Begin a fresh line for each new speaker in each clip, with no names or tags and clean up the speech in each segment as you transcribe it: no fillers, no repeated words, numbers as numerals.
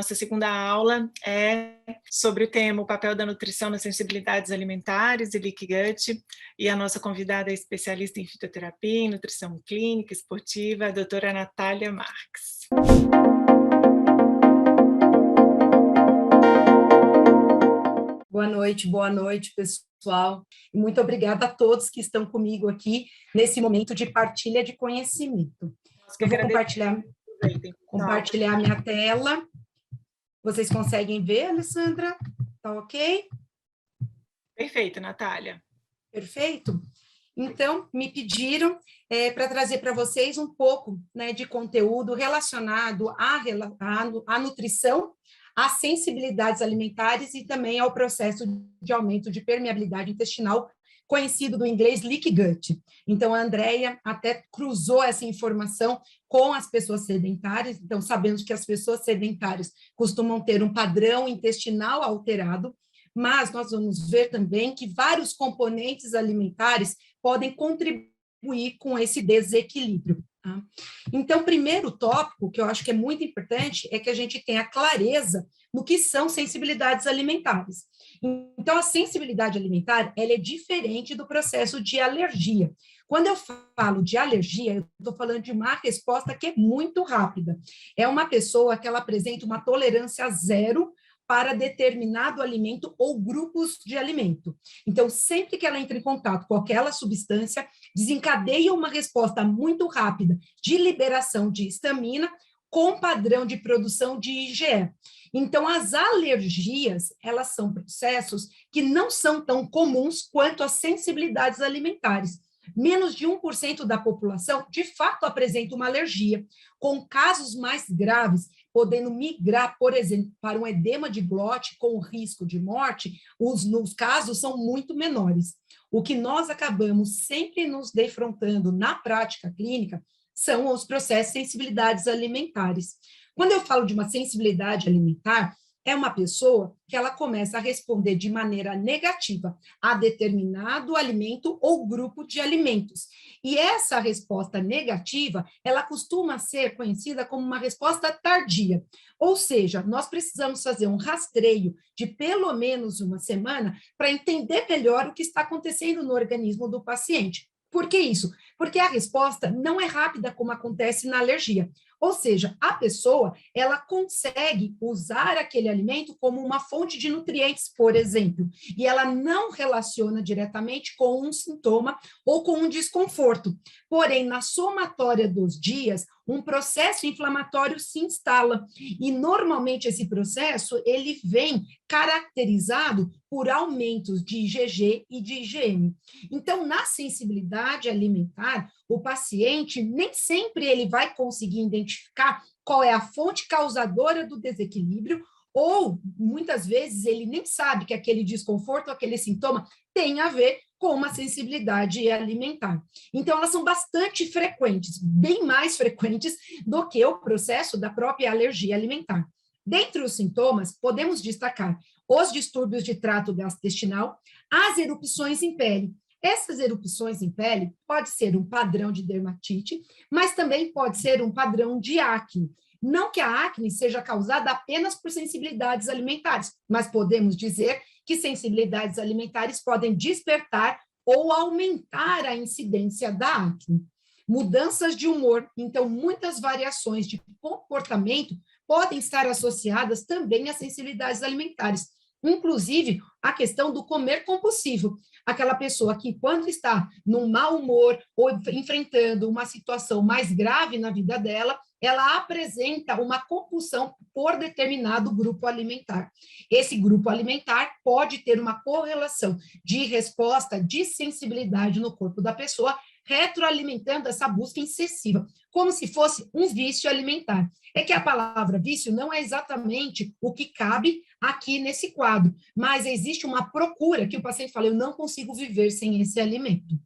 nossa segunda aula é sobre o tema o papel da nutrição nas sensibilidades alimentares e leaky gut, e a nossa convidada é especialista em fitoterapia e nutrição clínica esportiva, a doutora Natália Marques.
Boa noite, pessoal. E muito obrigada a todos que estão comigo aqui nesse momento de partilha de conhecimento. Eu vou compartilhar a minha tela. Vocês conseguem ver, Alessandra? Tá ok?
Perfeito, Natália.
Perfeito? Então, me pediram para trazer para vocês um pouco, né, de conteúdo relacionado à nutrição, às sensibilidades alimentares e também ao processo de aumento de permeabilidade intestinal, conhecido do inglês leaky gut. Então, a Andrea até cruzou essa informação com as pessoas sedentárias, então sabemos que as pessoas sedentárias costumam ter um padrão intestinal alterado, mas nós vamos ver também que vários componentes alimentares podem contribuir com esse desequilíbrio. Tá? Então, o primeiro tópico, que eu acho que é muito importante, é que a gente tenha clareza no que são sensibilidades alimentares. Então, a sensibilidade alimentar, ela é diferente do processo de alergia. Quando eu falo de alergia, eu estou falando de uma resposta que é muito rápida. É uma pessoa que ela apresenta uma tolerância zero para determinado alimento ou grupos de alimento. Então, sempre que ela entra em contato com aquela substância, desencadeia uma resposta muito rápida de liberação de histamina com padrão de produção de IgE. Então, as alergias, elas são processos que não são tão comuns quanto as sensibilidades alimentares. Menos de 1% da população, de fato, apresenta uma alergia, com casos mais graves, podendo migrar, por exemplo, para um edema de glote com risco de morte, os casos são muito menores. O que nós acabamos sempre nos defrontando na prática clínica são os processos de sensibilidades alimentares. Quando eu falo de uma sensibilidade alimentar, é uma pessoa que ela começa a responder de maneira negativa a determinado alimento ou grupo de alimentos. E essa resposta negativa, ela costuma ser conhecida como uma resposta tardia. Ou seja, nós precisamos fazer um rastreio de pelo menos uma semana para entender melhor o que está acontecendo no organismo do paciente. Por que isso? Porque a resposta não é rápida como acontece na alergia. Ou seja, a pessoa, ela consegue usar aquele alimento como uma fonte de nutrientes, por exemplo, e ela não relaciona diretamente com um sintoma ou com um desconforto. Porém, na somatória dos dias, um processo inflamatório se instala, e normalmente esse processo, ele vem caracterizado por aumentos de IgG e de IgM. Então, na sensibilidade alimentar, o paciente nem sempre ele vai conseguir identificar qual é a fonte causadora do desequilíbrio, ou muitas vezes ele nem sabe que aquele desconforto, aquele sintoma tem a ver com uma sensibilidade alimentar. Então, elas são bastante frequentes, bem mais frequentes do que o processo da própria alergia alimentar. Dentre os sintomas, podemos destacar os distúrbios de trato gastrointestinal, as erupções em pele. Essas erupções em pele pode ser um padrão de dermatite, mas também pode ser um padrão de acne. Não que a acne seja causada apenas por sensibilidades alimentares, mas podemos dizer que sensibilidades alimentares podem despertar ou aumentar a incidência da acne. Mudanças de humor, então muitas variações de comportamento podem estar associadas também a sensibilidades alimentares. Inclusive, a questão do comer compulsivo. Aquela pessoa que, quando está num mau humor ou enfrentando uma situação mais grave na vida dela, ela apresenta uma compulsão por determinado grupo alimentar. Esse grupo alimentar pode ter uma correlação de resposta de sensibilidade no corpo da pessoa, retroalimentando essa busca excessiva, como se fosse um vício alimentar. É que a palavra vício não é exatamente o que cabe aqui nesse quadro, mas existe uma procura que o paciente fala, eu não consigo viver sem esse alimento.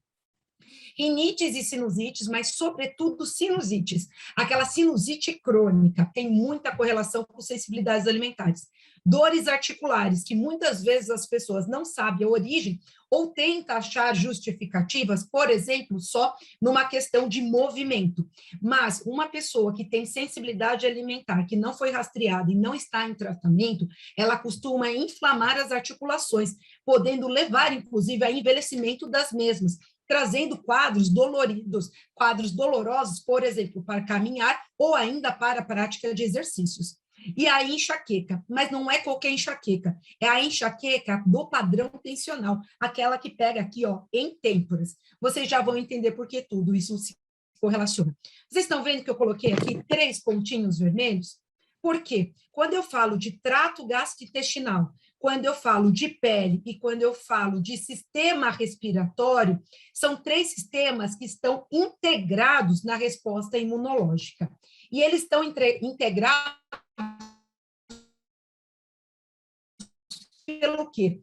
Rinites e sinusites, mas sobretudo sinusites. Aquela sinusite crônica tem muita correlação com sensibilidades alimentares. Dores articulares, que muitas vezes as pessoas não sabem a origem ou tentam achar justificativas, por exemplo, só numa questão de movimento. Mas uma pessoa que tem sensibilidade alimentar, que não foi rastreada e não está em tratamento, ela costuma inflamar as articulações, podendo levar, inclusive, a envelhecimento das mesmas, trazendo quadros doloridos, quadros dolorosos, por exemplo, para caminhar ou ainda para a prática de exercícios. E a enxaqueca, mas não é qualquer enxaqueca, é a enxaqueca do padrão tensional, aquela que pega aqui, ó, em têmporas. Vocês já vão entender por que tudo isso se correlaciona. Vocês estão vendo que eu coloquei aqui 3 pontinhos vermelhos? Por quê? Quando eu falo de trato gastrointestinal, quando eu falo de pele e quando eu falo de sistema respiratório, são 3 sistemas que estão integrados na resposta imunológica. E eles estão integrados pelo quê?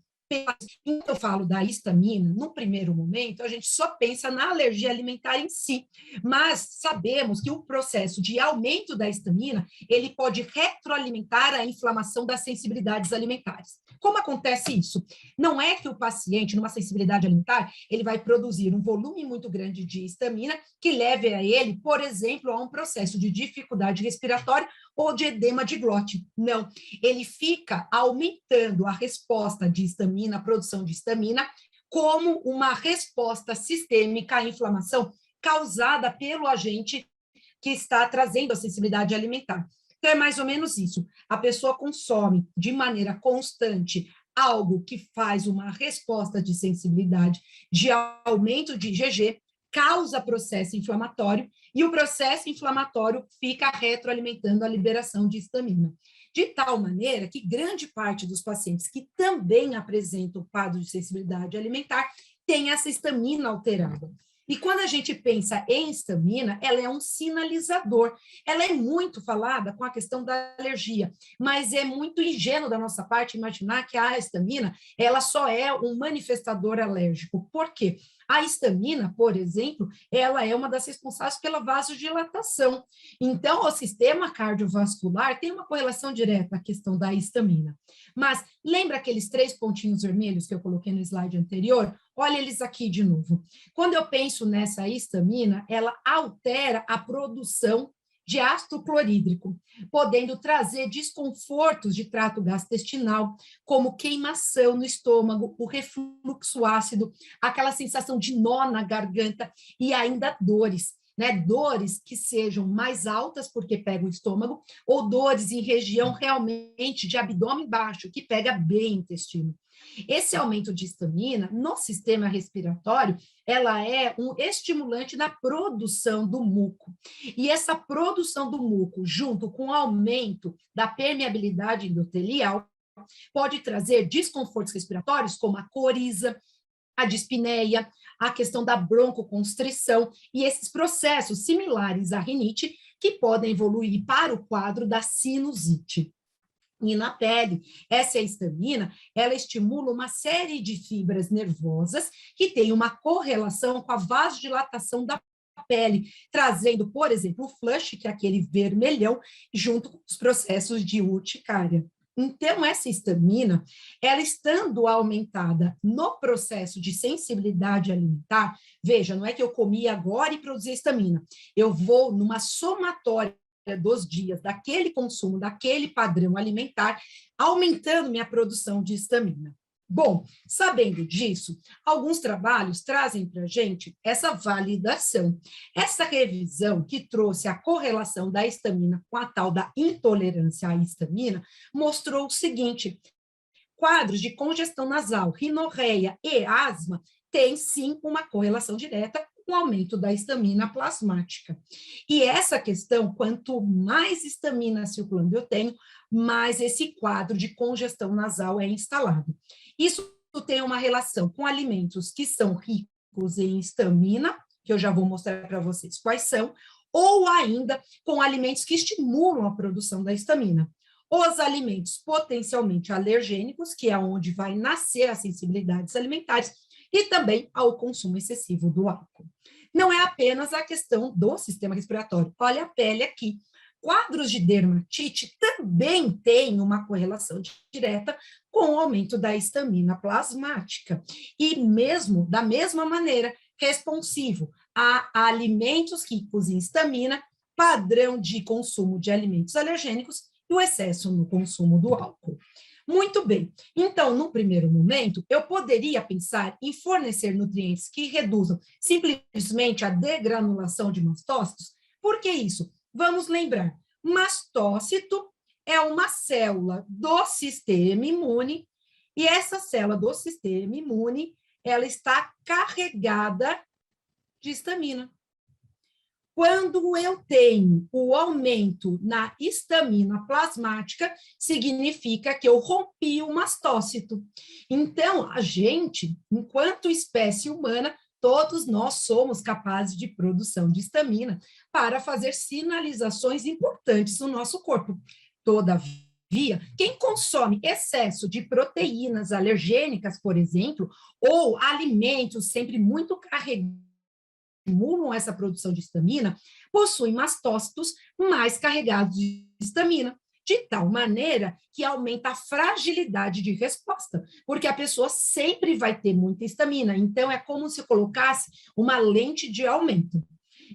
Quando eu falo da histamina, no primeiro momento, a gente só pensa na alergia alimentar em si, mas sabemos que o processo de aumento da histamina, ele pode retroalimentar a inflamação das sensibilidades alimentares. Como acontece isso? Não é que o paciente, numa sensibilidade alimentar, ele vai produzir um volume muito grande de histamina que leve a ele, por exemplo, a um processo de dificuldade respiratória ou de edema de glote. Não, ele fica aumentando a resposta de histamina, a produção de histamina, como uma resposta sistêmica à inflamação causada pelo agente que está trazendo a sensibilidade alimentar. Então, é mais ou menos isso. A pessoa consome de maneira constante algo que faz uma resposta de sensibilidade, de aumento de IgG, causa processo inflamatório, e o processo inflamatório fica retroalimentando a liberação de histamina. De tal maneira que grande parte dos pacientes que também apresentam quadro de sensibilidade alimentar tem essa histamina alterada. E quando a gente pensa em histamina, ela é um sinalizador. Ela é muito falada com a questão da alergia, mas é muito ingênuo da nossa parte imaginar que a histamina, ela só é um manifestador alérgico. Por quê? A histamina, por exemplo, ela é uma das responsáveis pela vasodilatação. Então, o sistema cardiovascular tem uma correlação direta à questão da histamina. Mas lembra aqueles 3 pontinhos vermelhos que eu coloquei no slide anterior? Olha eles aqui de novo. Quando eu penso nessa histamina, ela altera a produção de ácido clorídrico, podendo trazer desconfortos de trato gastrointestinal, como queimação no estômago, o refluxo ácido, aquela sensação de nó na garganta e ainda dores, né? Dores que sejam mais altas, porque pega o estômago, ou dores em região realmente de abdômen baixo, que pega bem o intestino. Esse aumento de histamina no sistema respiratório, ela é um estimulante na produção do muco. E essa produção do muco, junto com o aumento da permeabilidade endotelial, pode trazer desconfortos respiratórios, como a coriza, a dispneia, a questão da broncoconstrição e esses processos similares à rinite que podem evoluir para o quadro da sinusite. E na pele, essa histamina, ela estimula uma série de fibras nervosas que tem uma correlação com a vasodilatação da pele, trazendo, por exemplo, o flush, que é aquele vermelhão, junto com os processos de urticária. Então, essa histamina, ela estando aumentada no processo de sensibilidade alimentar, veja, não é que eu comi agora e produzi histamina, eu vou numa somatória dos dias daquele consumo, daquele padrão alimentar, aumentando minha produção de histamina. Bom, sabendo disso, alguns trabalhos trazem para a gente essa validação. Essa revisão que trouxe a correlação da histamina com a tal da intolerância à histamina mostrou o seguinte: quadros de congestão nasal, rinorreia e asma têm sim uma correlação direta com o aumento da histamina plasmática. E essa questão, quanto mais histamina circulando eu tenho, mais esse quadro de congestão nasal é instalado. Isso tem uma relação com alimentos que são ricos em histamina, que eu já vou mostrar para vocês quais são, ou ainda com alimentos que estimulam a produção da histamina. Os alimentos potencialmente alergênicos, que é onde vai nascer as sensibilidades alimentares, e também ao consumo excessivo do álcool. Não é apenas a questão do sistema respiratório. Olha a pele aqui. Quadros de dermatite também têm uma correlação direta com o aumento da histamina plasmática. E mesmo, da mesma maneira, responsivo a alimentos ricos em histamina, padrão de consumo de alimentos alergênicos e o excesso no consumo do álcool. Muito bem. Então, no primeiro momento, eu poderia pensar em fornecer nutrientes que reduzam simplesmente a degranulação de mastócitos. Por que isso? Vamos lembrar, mastócito é uma célula do sistema imune, e essa célula do sistema imune, ela está carregada de histamina. Quando eu tenho o aumento na histamina plasmática, significa que eu rompi o mastócito. Então, a gente, enquanto espécie humana, todos nós somos capazes de produção de histamina para fazer sinalizações importantes no nosso corpo. Todavia, quem consome excesso de proteínas alergênicas, por exemplo, ou alimentos sempre muito carregados, estimulam essa produção de histamina, possuem mastócitos mais carregados de histamina, de tal maneira que aumenta a fragilidade de resposta, porque a pessoa sempre vai ter muita histamina, então é como se colocasse uma lente de aumento.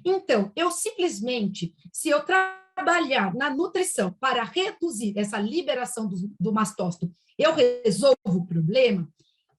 Então, eu simplesmente, se eu trabalhar na nutrição para reduzir essa liberação do mastócito, eu resolvo o problema?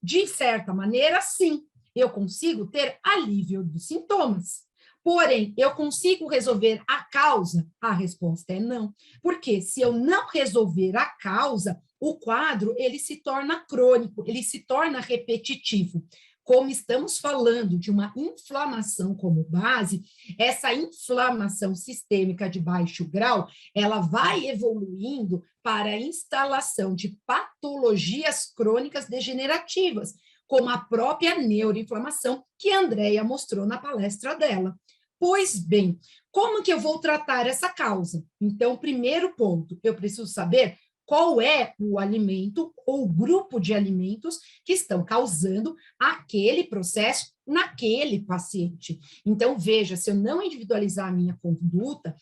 De certa maneira, sim, eu consigo ter alívio dos sintomas. Porém, eu consigo resolver a causa? A resposta é não. Porque se eu não resolver a causa, o quadro ele se torna crônico, ele se torna repetitivo. Como estamos falando de uma inflamação como base, essa inflamação sistêmica de baixo grau, ela vai evoluindo para a instalação de patologias crônicas degenerativas, como a própria neuroinflamação que a Andrea mostrou na palestra dela. Pois bem, como que eu vou tratar essa causa? Então, primeiro ponto, eu preciso saber qual é o alimento ou grupo de alimentos que estão causando aquele processo naquele paciente. Então, veja, se eu não individualizar a minha conduta,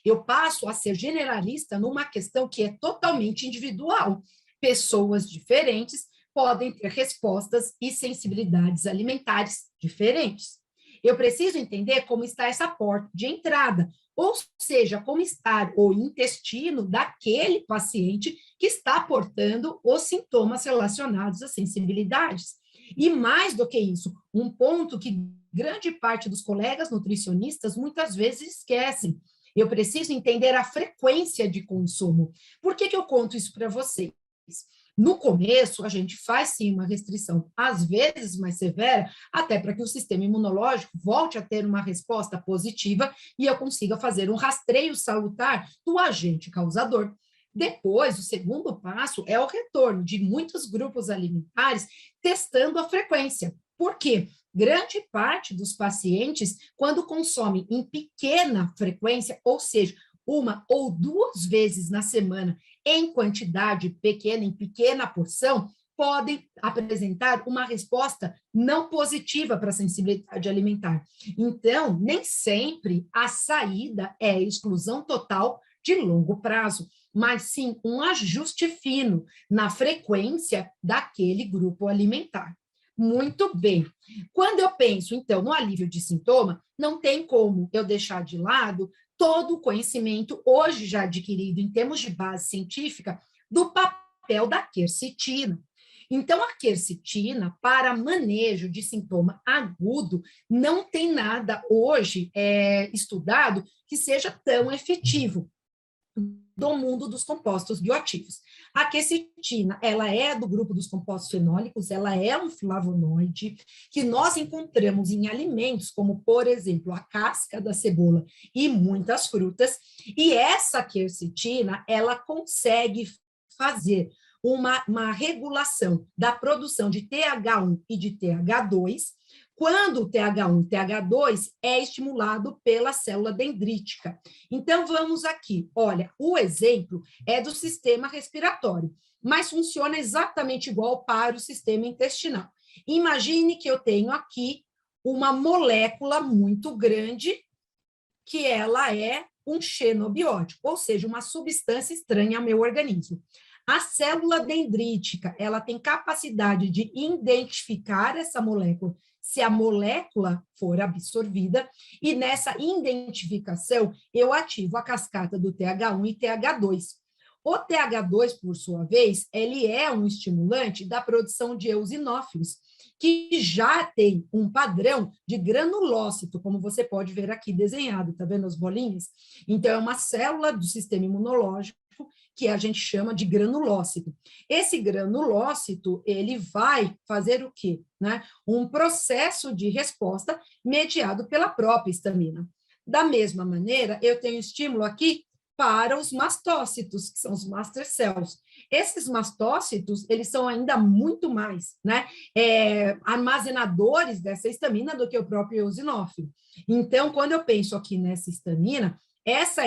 eu passo a ser generalista numa questão que é totalmente individual. Pessoas diferentes podem ter respostas e sensibilidades alimentares diferentes. Eu preciso entender como está essa porta de entrada, ou seja, como está o intestino daquele paciente que está portando os sintomas relacionados às sensibilidades. E mais do que isso, um ponto que grande parte dos colegas nutricionistas muitas vezes esquecem. Eu preciso entender a frequência de consumo. Por que eu conto isso para vocês? No começo, a gente faz sim uma restrição, às vezes mais severa, até para que o sistema imunológico volte a ter uma resposta positiva e eu consiga fazer um rastreio salutar do agente causador. Depois, o segundo passo é o retorno de muitos grupos alimentares testando a frequência. Por quê? Grande parte dos pacientes, quando consomem em pequena frequência, ou seja, uma ou duas vezes na semana, em quantidade pequena, em pequena porção, podem apresentar uma resposta não positiva para a sensibilidade alimentar. Então, nem sempre a saída é a exclusão total de longo prazo, mas sim um ajuste fino na frequência daquele grupo alimentar. Muito bem. Quando eu penso, então, no alívio de sintoma, não tem como eu deixar de lado todo o conhecimento hoje já adquirido em termos de base científica do papel da quercetina. Então, a quercetina, para manejo de sintoma agudo, não tem nada hoje estudado que seja tão efetivo do mundo dos compostos bioativos. A quercetina, ela é do grupo dos compostos fenólicos, ela é um flavonoide que nós encontramos em alimentos, como, por exemplo, a casca da cebola e muitas frutas, e essa quercetina, ela consegue fazer uma regulação da produção de TH1 e de TH2, quando o TH1 e TH2 é estimulado pela célula dendrítica. Então, vamos aqui. Olha, o exemplo é do sistema respiratório, mas funciona exatamente igual para o sistema intestinal. Imagine que eu tenho aqui uma molécula muito grande, que ela é um xenobiótico, ou seja, uma substância estranha ao meu organismo. A célula dendrítica, ela tem capacidade de identificar essa molécula, se a molécula for absorvida, e nessa identificação eu ativo a cascata do TH1 e TH2. O TH2, por sua vez, ele é um estimulante da produção de eosinófilos, que já tem um padrão de granulócito, como você pode ver aqui desenhado, tá vendo as bolinhas? Então, é uma célula do sistema imunológico que a gente chama de granulócito. Esse granulócito, ele vai fazer o quê? Né? Um processo de resposta mediado pela própria histamina. Da mesma maneira, eu tenho estímulo aqui para os mastócitos, que são os master cells. Esses mastócitos, eles são ainda muito mais, né, armazenadores dessa histamina do que o próprio eosinófilo. Então, quando eu penso aqui nessa histamina, essa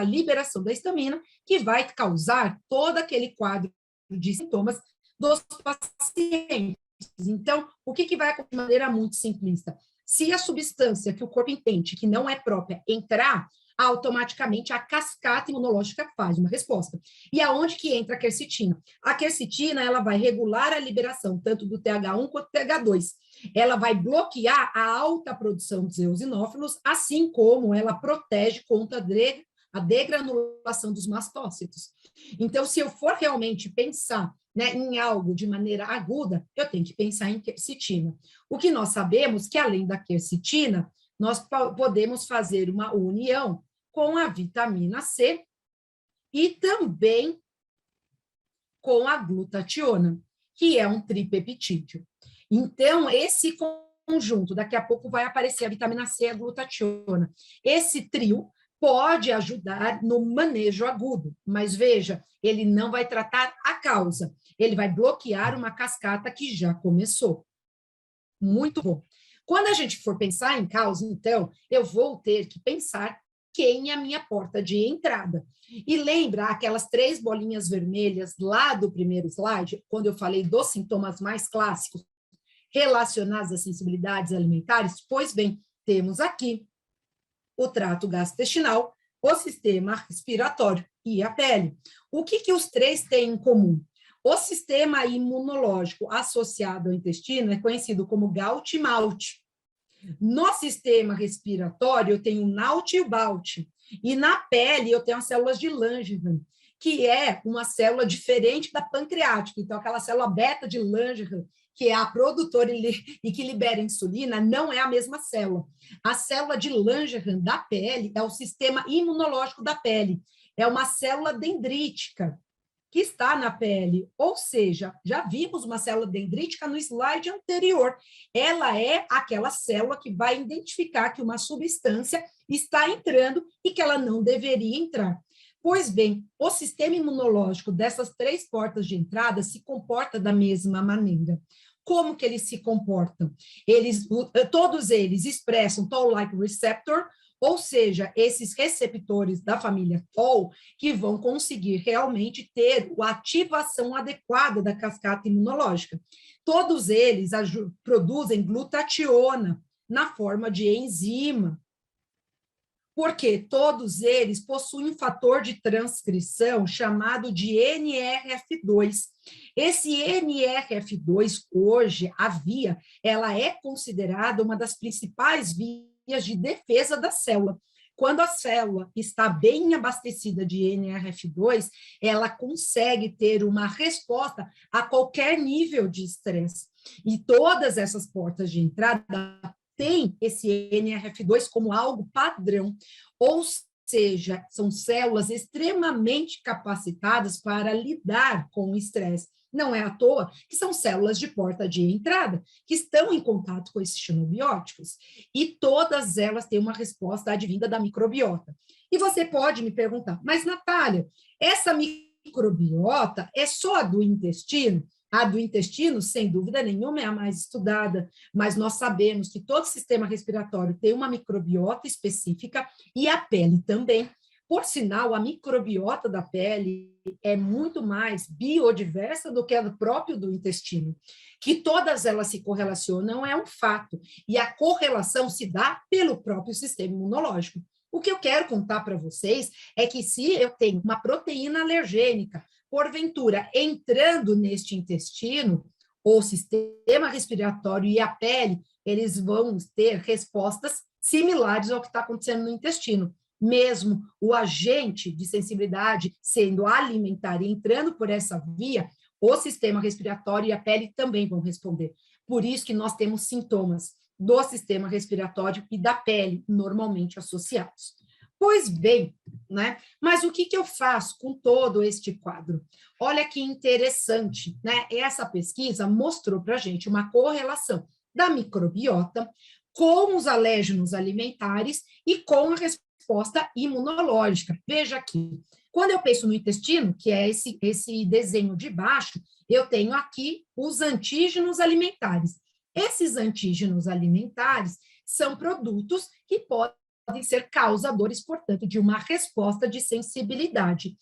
liberação da histamina, que vai causar todo aquele quadro de sintomas dos pacientes. Então, o que vai acontecer de maneira muito simplista? Se a substância que o corpo entende que não é própria entrar, automaticamente a cascata imunológica faz uma resposta. E aonde que entra a quercetina? A quercetina, ela vai regular a liberação tanto do TH1 quanto do TH2. Ela vai bloquear a alta produção dos eosinófilos, assim como ela protege contra a degranulação dos mastócitos. Então, se eu for realmente pensar, né, em algo de maneira aguda, eu tenho que pensar em quercetina. O que nós sabemos que, além da quercetina, nós podemos fazer uma união com a vitamina C e também com a glutationa, que é um tripeptídeo. Então, esse conjunto, daqui a pouco vai aparecer a vitamina C e a glutationa. Esse trio pode ajudar no manejo agudo, mas veja, ele não vai tratar a causa, ele vai bloquear uma cascata que já começou. Muito bom. Quando a gente for pensar em causa, então, eu vou ter que pensar quem é a minha porta de entrada. E lembra aquelas 3 bolinhas vermelhas lá do primeiro slide, quando eu falei dos sintomas mais clássicos relacionados às sensibilidades alimentares? Pois bem, temos aqui o trato gastrointestinal, o sistema respiratório e a pele. O que os 3 têm em comum? O sistema imunológico associado ao intestino é conhecido como Gout e Malte. No sistema respiratório, eu tenho o Naut e o Baut. E na pele, eu tenho as células de Langerhans, que é uma célula diferente da pancreática. Então, aquela célula beta de Langerhans, que é a produtora e que libera insulina, não é a mesma célula. A célula de Langerhans da pele é o sistema imunológico da pele. É uma célula dendrítica, que está na pele, ou seja, já vimos uma célula dendrítica no slide anterior. Ela é aquela célula que vai identificar que uma substância está entrando e que ela não deveria entrar. Pois bem, o sistema imunológico dessas 3 portas de entrada se comporta da mesma maneira. Como que eles se comportam? Todos eles expressam Toll-like receptor, ou seja, esses receptores da família Toll que vão conseguir realmente ter a ativação adequada da cascata imunológica. Todos eles produzem glutationa na forma de enzima, porque todos eles possuem um fator de transcrição chamado de NRF2. Esse NRF2, hoje, ela é considerada uma das principais vias de defesa da célula. Quando a célula está bem abastecida de NRF2, ela consegue ter uma resposta a qualquer nível de estresse. E todas essas portas de entrada têm esse NRF2 como algo padrão, ou seja, são células extremamente capacitadas para lidar com o estresse. Não é à toa que são células de porta de entrada, que estão em contato com esses xenobióticos, e todas elas têm uma resposta advinda da microbiota. E você pode me perguntar, mas Natália, essa microbiota é só a do intestino? A do intestino, sem dúvida nenhuma, é a mais estudada, mas nós sabemos que todo sistema respiratório tem uma microbiota específica e a pele também. Por sinal, a microbiota da pele é muito mais biodiversa do que a própria do intestino. Que todas elas se correlacionam é um fato, e a correlação se dá pelo próprio sistema imunológico. O que eu quero contar para vocês é que se eu tenho uma proteína alergênica, porventura, entrando neste intestino, o sistema respiratório e a pele, eles vão ter respostas similares ao que está acontecendo no intestino. Mesmo o agente de sensibilidade sendo alimentar e entrando por essa via, o sistema respiratório e a pele também vão responder. Por isso que nós temos sintomas do sistema respiratório e da pele normalmente associados. Pois bem, né? Mas o que eu faço com todo este quadro? Olha que interessante, né? Essa pesquisa mostrou para a gente uma correlação da microbiota com os alérgenos alimentares e com a resposta imunológica. Veja aqui, quando eu penso no intestino, que é esse desenho de baixo, eu tenho aqui os antígenos alimentares. Esses antígenos alimentares são produtos que podem ser causadores, portanto, de uma resposta de sensibilidade.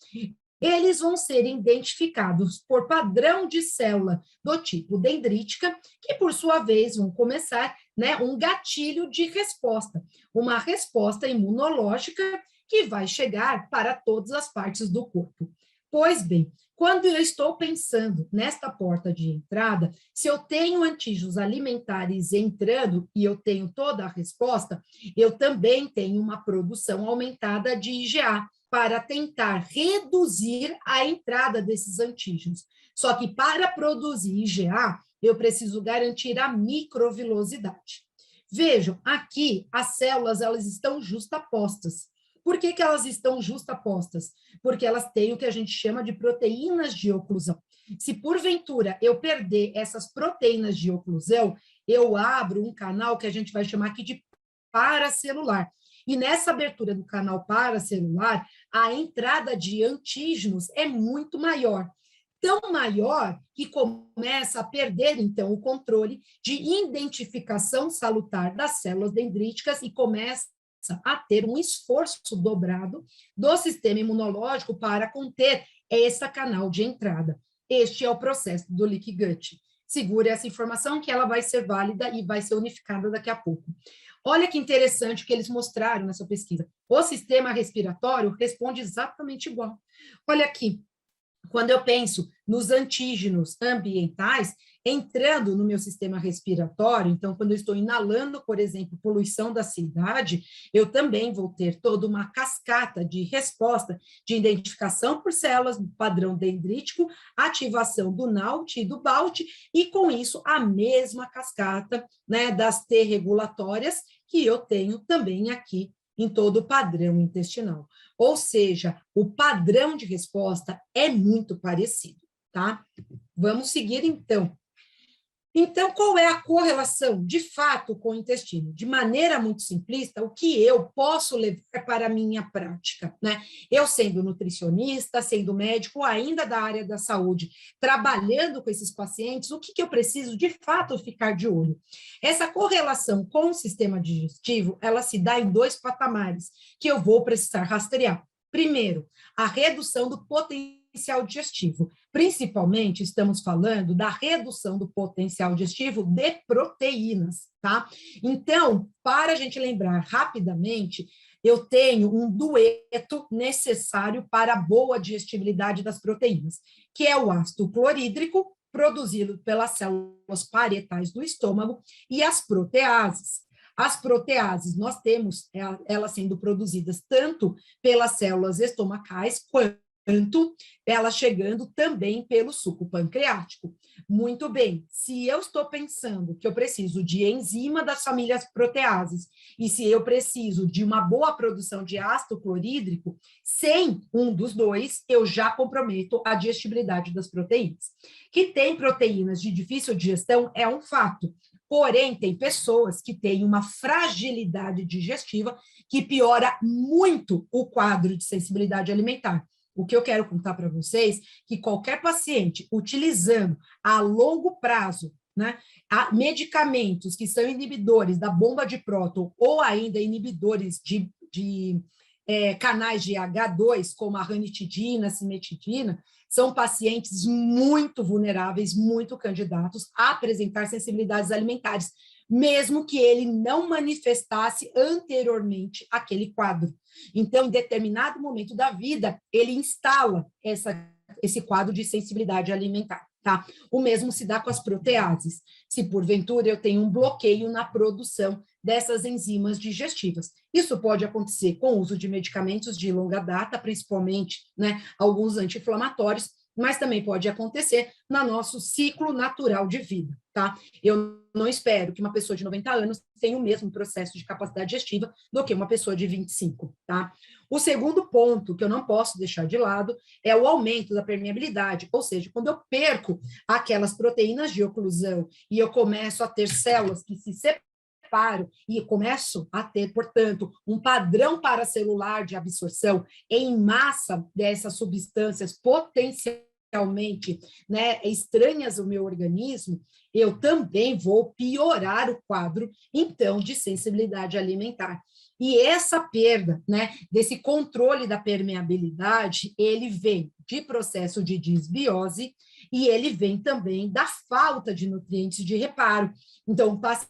Eles vão ser identificados por padrão de célula do tipo dendrítica, que, por sua vez, vão começar, né, um gatilho de resposta, uma resposta imunológica que vai chegar para todas as partes do corpo. Pois bem, quando eu estou pensando nesta porta de entrada, se eu tenho antígenos alimentares entrando e eu tenho toda a resposta, eu também tenho uma produção aumentada de IgA para tentar reduzir a entrada desses antígenos. Só que para produzir IgA, eu preciso garantir a microvilosidade. Vejam, aqui as células elas estão justapostas. Por que elas estão justapostas? Porque elas têm o que a gente chama de proteínas de oclusão. Se porventura eu perder essas proteínas de oclusão, eu abro um canal que a gente vai chamar aqui de paracelular. E nessa abertura do canal paracelular, a entrada de antígenos é muito maior. Tão maior que começa a perder, então, o controle de identificação salutar das células dendríticas e começa a ter um esforço dobrado do sistema imunológico para conter esse canal de entrada. Este é o processo do leaky gut. Segure essa informação que ela vai ser válida e vai ser unificada daqui a pouco. Olha que interessante o que eles mostraram nessa pesquisa. O sistema respiratório responde exatamente igual. Olha aqui, quando eu penso nos antígenos ambientais, entrando no meu sistema respiratório, então, quando eu estou inalando, por exemplo, poluição da cidade, eu também vou ter toda uma cascata de resposta de identificação por células do padrão dendrítico, ativação do NALT e do BALT, e com isso a mesma cascata, né, das T regulatórias que eu tenho também aqui em todo o padrão intestinal. Ou seja, o padrão de resposta é muito parecido, tá? Vamos seguir, então. Então, qual é a correlação, de fato, com o intestino? De maneira muito simplista, o que eu posso levar para a minha prática, né? Eu sendo nutricionista, sendo médico, ainda da área da saúde, trabalhando com esses pacientes, o que eu preciso, de fato, ficar de olho? Essa correlação com o sistema digestivo, ela se dá em dois patamares, que eu vou precisar rastrear. Primeiro, a redução do potencial digestivo. Principalmente, estamos falando da redução do potencial digestivo de proteínas, tá? Então, para a gente lembrar rapidamente, eu tenho um dueto necessário para a boa digestibilidade das proteínas, que é o ácido clorídrico, produzido pelas células parietais do estômago, e as proteases. As proteases, nós temos elas sendo produzidas tanto pelas células estomacais, quanto ela chegando também pelo suco pancreático. Muito bem, se eu estou pensando que eu preciso de enzima das famílias proteases e se eu preciso de uma boa produção de ácido clorídrico, sem um dos dois, eu já comprometo a digestibilidade das proteínas. Que tem proteínas de difícil digestão é um fato, porém, tem pessoas que têm uma fragilidade digestiva que piora muito o quadro de sensibilidade alimentar. O que eu quero contar para vocês é que qualquer paciente utilizando a longo prazo, né, medicamentos que são inibidores da bomba de próton ou ainda inibidores de canais de H2, como a ranitidina, a cimetidina, são pacientes muito vulneráveis, muito candidatos a apresentar sensibilidades alimentares, mesmo que ele não manifestasse anteriormente aquele quadro. Então, em determinado momento da vida, ele instala esse quadro de sensibilidade alimentar. Tá? O mesmo se dá com as proteases. Se, porventura, eu tenho um bloqueio na produção dessas enzimas digestivas. Isso pode acontecer com o uso de medicamentos de longa data, principalmente, né, alguns anti-inflamatórios, mas também pode acontecer no nosso ciclo natural de vida, tá? Eu não espero que uma pessoa de 90 anos tenha o mesmo processo de capacidade digestiva do que uma pessoa de 25, tá? O segundo ponto que eu não posso deixar de lado é o aumento da permeabilidade, ou seja, quando eu perco aquelas proteínas de oclusão e eu começo a ter células que se separam e começo a ter, portanto, um padrão paracelular de absorção em massa dessas substâncias potencialmente, né, estranhas ao meu organismo, eu também vou piorar o quadro, então, de sensibilidade alimentar. E essa perda, né, desse controle da permeabilidade, ele vem de processo de disbiose e ele vem também da falta de nutrientes de reparo. Então, o paciente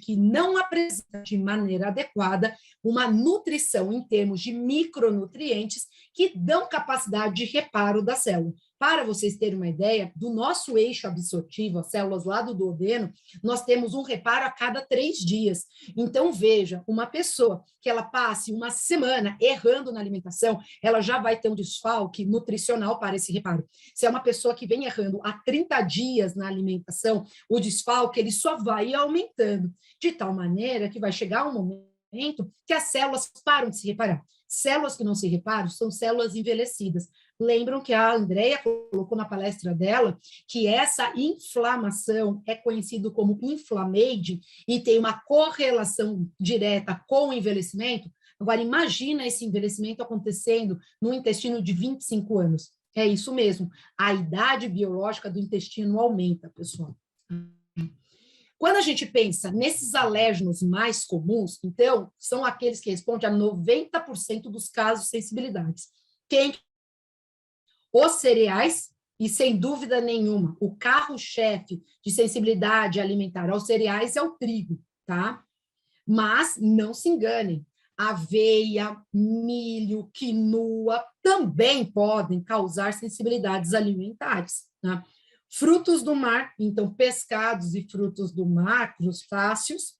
que não apresenta de maneira adequada uma nutrição em termos de micronutrientes que dão capacidade de reparo da célula. Para vocês terem uma ideia, do nosso eixo absortivo, as células lá do duodeno, nós temos um reparo a cada 3 dias. Então, veja, uma pessoa que ela passe uma semana errando na alimentação, ela já vai ter um desfalque nutricional para esse reparo. Se é uma pessoa que vem errando há 30 dias na alimentação, o desfalque ele só vai aumentando, de tal maneira que vai chegar um momento que as células param de se reparar. Células que não se reparam são células envelhecidas. Lembram que a Andrea colocou na palestra dela que essa inflamação é conhecido como inflammage e tem uma correlação direta com o envelhecimento? Agora, imagina esse envelhecimento acontecendo no intestino de 25 anos. É isso mesmo, a idade biológica do intestino aumenta, pessoal. Quando a gente pensa nesses alérgenos mais comuns, então, são aqueles que respondem a 90% dos casos de sensibilidades. Quem? Os cereais, e sem dúvida nenhuma, o carro-chefe de sensibilidade alimentar aos cereais é o trigo, tá? Mas não se enganem, aveia, milho, quinoa também podem causar sensibilidades alimentares, tá? Frutos do mar, então pescados e frutos do mar, crustáceos,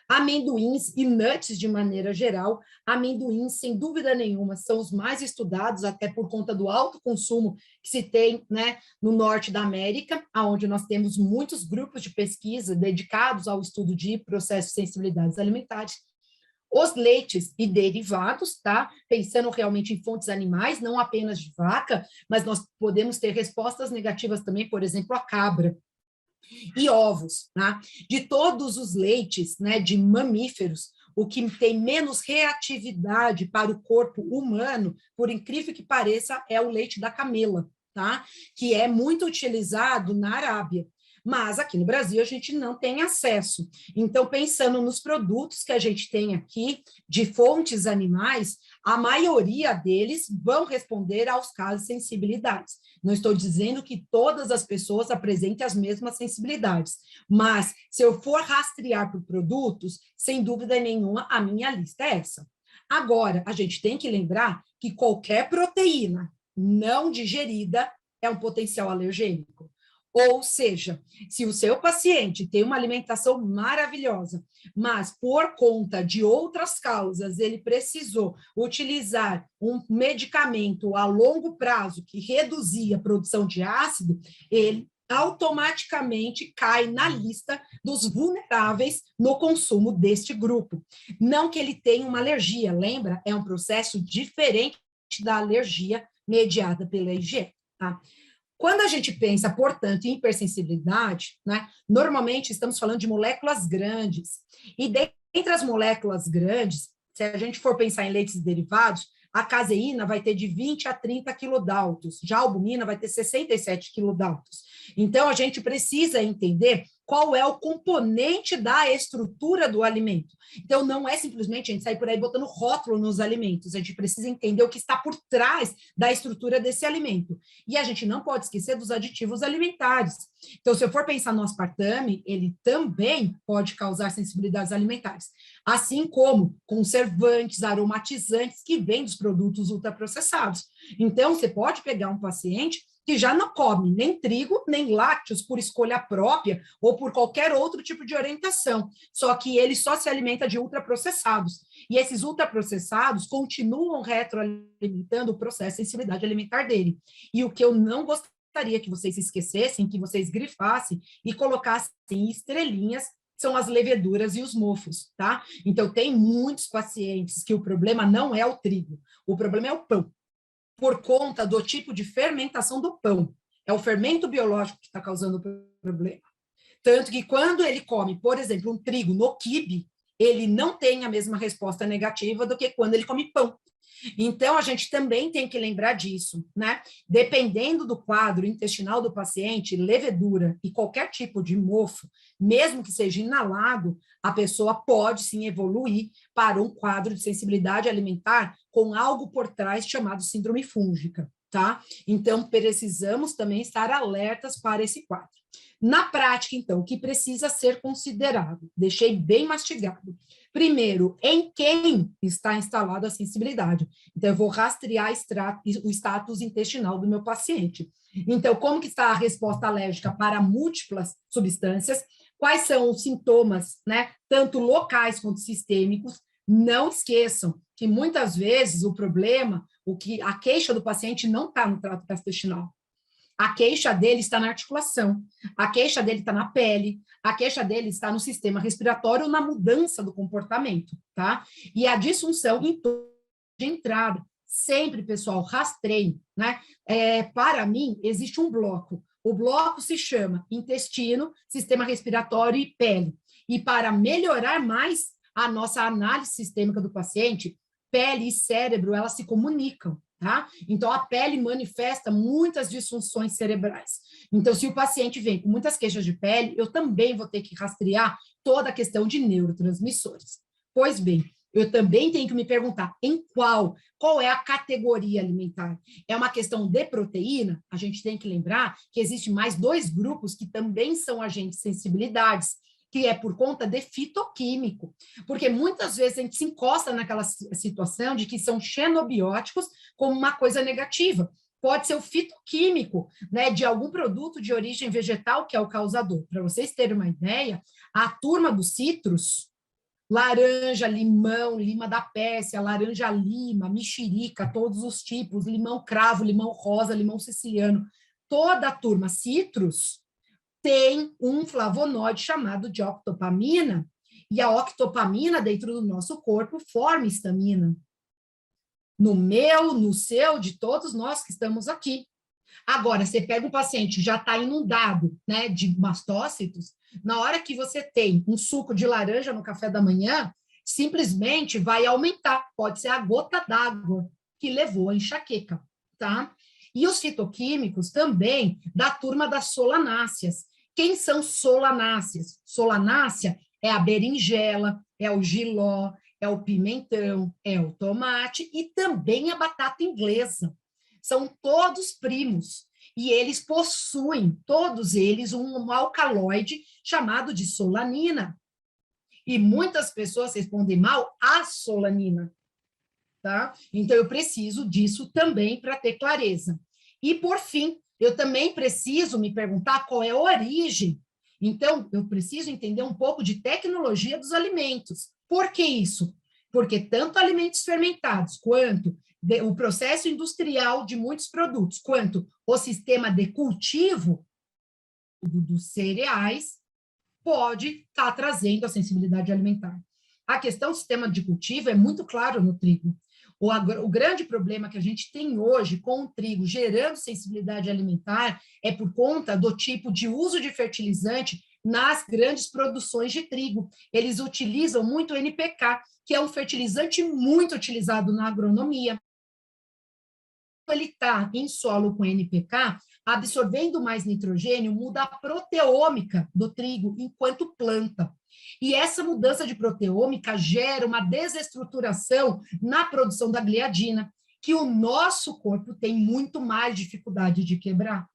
amendoins e nuts de maneira geral. Amendoins, sem dúvida nenhuma, são os mais estudados, até por conta do alto consumo que se tem, né, no norte da América, onde nós temos muitos grupos de pesquisa dedicados ao estudo de processos de sensibilidades alimentares. Os leites e derivados, tá? Pensando realmente em fontes animais, não apenas de vaca, mas nós podemos ter respostas negativas também, por exemplo, a cabra. E ovos, né? De todos os leites, né, de mamíferos, o que tem menos reatividade para o corpo humano, por incrível que pareça, é o leite da camela, tá? Que é muito utilizado na Arábia. Mas aqui no Brasil a gente não tem acesso. Então, pensando nos produtos que a gente tem aqui, de fontes animais, a maioria deles vão responder aos casos de sensibilidades. Não estou dizendo que todas as pessoas apresentem as mesmas sensibilidades, mas se eu for rastrear por produtos, sem dúvida nenhuma, a minha lista é essa. Agora, a gente tem que lembrar que qualquer proteína não digerida é um potencial alergênico. Ou seja, se o seu paciente tem uma alimentação maravilhosa, mas por conta de outras causas ele precisou utilizar um medicamento a longo prazo que reduzia a produção de ácido, ele automaticamente cai na lista dos vulneráveis no consumo deste grupo. Não que ele tenha uma alergia, lembra? É um processo diferente da alergia mediada pela IgE, tá? Quando a gente pensa, portanto, em hipersensibilidade, né, normalmente estamos falando de moléculas grandes. E dentre as moléculas grandes, se a gente for pensar em leites derivados, a caseína vai ter de 20 a 30 quilodaltos, já a albumina vai ter 67 quilodaltos. Então, a gente precisa entender qual é o componente da estrutura do alimento. Então, não é simplesmente a gente sair por aí botando rótulo nos alimentos, a gente precisa entender o que está por trás da estrutura desse alimento. E a gente não pode esquecer dos aditivos alimentares. Então, se eu for pensar no aspartame, ele também pode causar sensibilidades alimentares, assim como conservantes, aromatizantes que vêm dos produtos ultraprocessados. Então, você pode pegar um paciente que já não come nem trigo, nem lácteos por escolha própria ou por qualquer outro tipo de orientação, só que ele só se alimenta de ultraprocessados. E esses ultraprocessados continuam retroalimentando o processo de sensibilidade alimentar dele. E o que eu não gostaria que vocês esquecessem, que vocês grifassem e colocassem estrelinhas, são as leveduras e os mofos, tá? Então, tem muitos pacientes que o problema não é o trigo, o problema é o pão, por conta do tipo de fermentação do pão. É o fermento biológico que está causando o problema. Tanto que quando ele come, por exemplo, um trigo no quibe, ele não tem a mesma resposta negativa do que quando ele come pão. Então, a gente também tem que lembrar disso, né? Dependendo do quadro intestinal do paciente, levedura e qualquer tipo de mofo, mesmo que seja inalado, a pessoa pode sim evoluir para um quadro de sensibilidade alimentar com algo por trás chamado síndrome fúngica, tá? Então, precisamos também estar alertas para esse quadro. Na prática, então, o que precisa ser considerado? Deixei bem mastigado. Primeiro, em quem está instalada a sensibilidade. Então, eu vou rastrear o status intestinal do meu paciente. Então, como que está a resposta alérgica para múltiplas substâncias? Quais são os sintomas, né, tanto locais quanto sistêmicos? Não esqueçam que, muitas vezes, o problema, a queixa do paciente não está no trato gastrointestinal. A queixa dele está na articulação, a queixa dele está na pele, a queixa dele está no sistema respiratório, na mudança do comportamento, tá? E a disfunção em de entrada. Sempre, pessoal, rastreiem, né? Para mim, existe um bloco. O bloco se chama intestino, sistema respiratório e pele. E para melhorar mais a nossa análise sistêmica do paciente, pele e cérebro, elas se comunicam. Tá? Então, a pele manifesta muitas disfunções cerebrais. Então, se o paciente vem com muitas queixas de pele, eu também vou ter que rastrear toda a questão de neurotransmissores. Pois bem, eu também tenho que me perguntar qual é a categoria alimentar? É uma questão de proteína? A gente tem que lembrar que existem mais 2 grupos que também são agentes de sensibilidades, que é por conta de fitoquímico, porque muitas vezes a gente se encosta naquela situação de que são xenobióticos como uma coisa negativa. Pode ser o fitoquímico, né, de algum produto de origem vegetal que é o causador. Para vocês terem uma ideia, a turma dos citros, laranja, limão, lima da Pérsia, laranja lima, mexerica, todos os tipos, limão cravo, limão rosa, limão siciliano, toda a turma citros tem um flavonoide chamado de octopamina, e a octopamina dentro do nosso corpo forma histamina. No meu, no seu, de todos nós que estamos aqui. Agora, você pega um paciente que já está inundado, né, de mastócitos, na hora que você tem um suco de laranja no café da manhã, simplesmente vai aumentar, pode ser a gota d'água que levou a enxaqueca, tá? E os fitoquímicos também da turma das solanáceas. Quem são solanáceas? Solanácea é a berinjela, é o jiló, é o pimentão, é o tomate e também a batata inglesa. São todos primos e eles possuem, todos eles, um alcaloide chamado de solanina. E muitas pessoas respondem mal à solanina, tá? Então, eu preciso disso também para ter clareza. E, por fim, eu também preciso me perguntar qual é a origem. Então, eu preciso entender um pouco de tecnologia dos alimentos. Por que isso? Porque tanto alimentos fermentados, quanto o processo industrial de muitos produtos, quanto o sistema de cultivo dos cereais, pode estar trazendo a sensibilidade alimentar. A questão do sistema de cultivo é muito claro no trigo. O grande problema que a gente tem hoje com o trigo gerando sensibilidade alimentar é por conta do tipo de uso de fertilizante nas grandes produções de trigo. Eles utilizam muito NPK, que é um fertilizante muito utilizado na agronomia. Ele está em solo com NPK, absorvendo mais nitrogênio, muda a proteômica do trigo enquanto planta. E essa mudança de proteômica gera uma desestruturação na produção da gliadina, que o nosso corpo tem muito mais dificuldade de quebrar.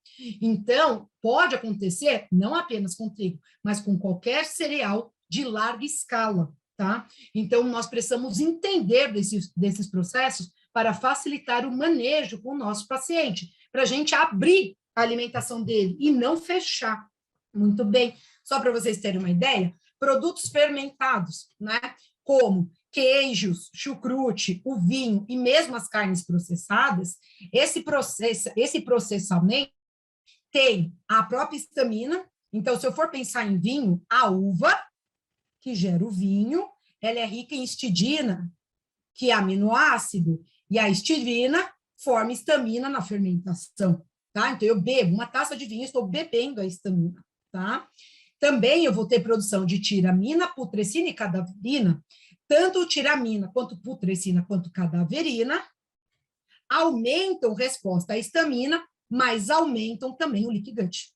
Então, pode acontecer não apenas com trigo, mas com qualquer cereal de larga escala, tá? Então, nós precisamos entender desses processos para facilitar o manejo com o nosso paciente, para a gente abrir a alimentação dele e não fechar. Muito bem. Só para vocês terem uma ideia, produtos fermentados, né? Como queijos, chucrute, o vinho e mesmo as carnes processadas, esse processamento tem a própria histamina. Então, se eu for pensar em vinho, a uva, que gera o vinho, ela é rica em histidina, que é aminoácido, e a histidina forma histamina na fermentação, tá? Então, eu bebo uma taça de vinho, estou bebendo a histamina, tá? Também eu vou ter produção de tiramina, putrescina e cadaverina. Tanto tiramina, quanto putrescina, quanto cadaverina aumentam resposta à histamina, mas aumentam também o leaky gut.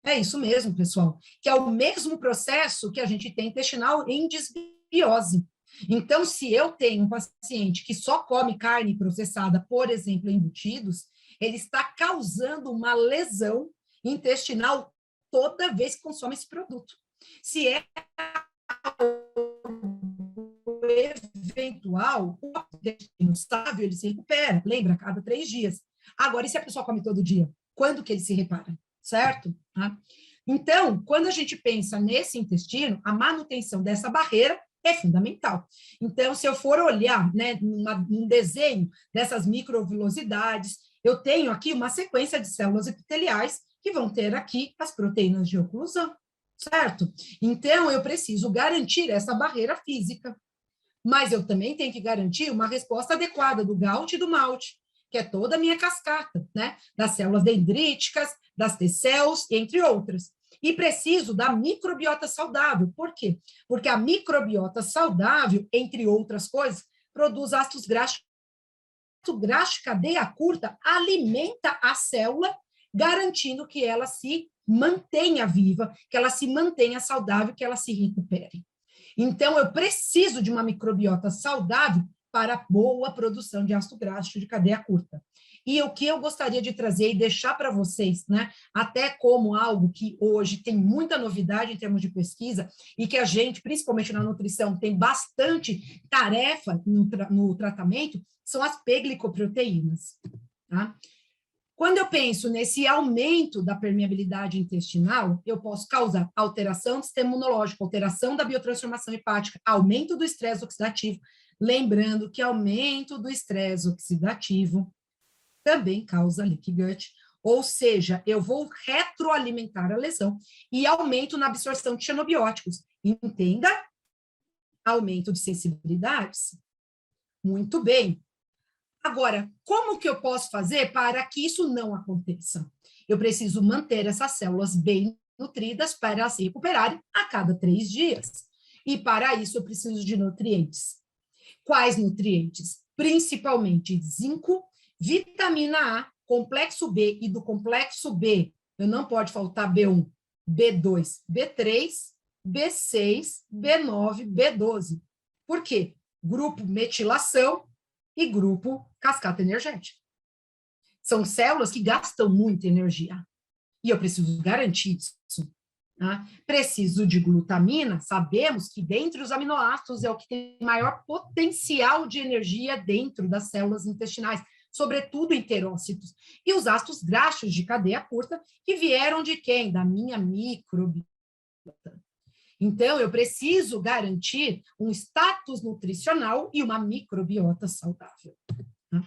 É isso mesmo, pessoal, que é o mesmo processo que a gente tem intestinal em desbiose. Então, se eu tenho um paciente que só come carne processada, por exemplo, embutidos, ele está causando uma lesão intestinal toda vez que consome esse produto. Se é eventual, o intestino sábio, ele se recupera, lembra, a cada 3 dias. Agora, e se a pessoa come todo dia? Quando que ele se repara? Certo? Então, quando a gente pensa nesse intestino, a manutenção dessa barreira é fundamental. Então, se eu for olhar, né, num desenho dessas microvilosidades, eu tenho aqui uma sequência de células epiteliais que vão ter aqui as proteínas de oclusão, certo? Então, eu preciso garantir essa barreira física, mas eu também tenho que garantir uma resposta adequada do GALT e do MALT, que é toda a minha cascata, né? Das células dendríticas, das T-cells, entre outras. E preciso da microbiota saudável. Por quê? Porque a microbiota saudável, entre outras coisas, produz ácidos graxos. Ácido graxo de cadeia curta alimenta a célula, garantindo que ela se mantenha viva, que ela se mantenha saudável, que ela se recupere. Então, eu preciso de uma microbiota saudável para boa produção de ácido graxo de cadeia curta. E o que eu gostaria de trazer e deixar para vocês, né, até como algo que hoje tem muita novidade em termos de pesquisa e que a gente, principalmente na nutrição, tem bastante tarefa no tratamento, são as P-glicoproteínas, tá? Quando eu penso nesse aumento da permeabilidade intestinal, eu posso causar alteração do sistema imunológico, alteração da biotransformação hepática, aumento do estresse oxidativo. Lembrando que aumento do estresse oxidativo também causa leaky gut, ou seja, eu vou retroalimentar a lesão e aumento na absorção de xenobióticos. Entenda? Aumento de sensibilidades. Muito bem. Agora, como que eu posso fazer para que isso não aconteça? Eu preciso manter essas células bem nutridas para elas se recuperarem a cada 3 dias. E para isso eu preciso de nutrientes. Quais nutrientes? Principalmente zinco, vitamina A, complexo B, e do complexo B, não pode faltar B1, B2, B3, B6, B9, B12. Por quê? Grupo metilação e grupo cascata energética. São células que gastam muita energia. E eu preciso garantir isso. Tá? Preciso de glutamina, sabemos que dentre os aminoácidos é o que tem maior potencial de energia dentro das células intestinais, sobretudo enterócitos. E os ácidos graxos de cadeia curta, que vieram de quem? Da minha microbiota. Então, eu preciso garantir um status nutricional e uma microbiota saudável. Tá?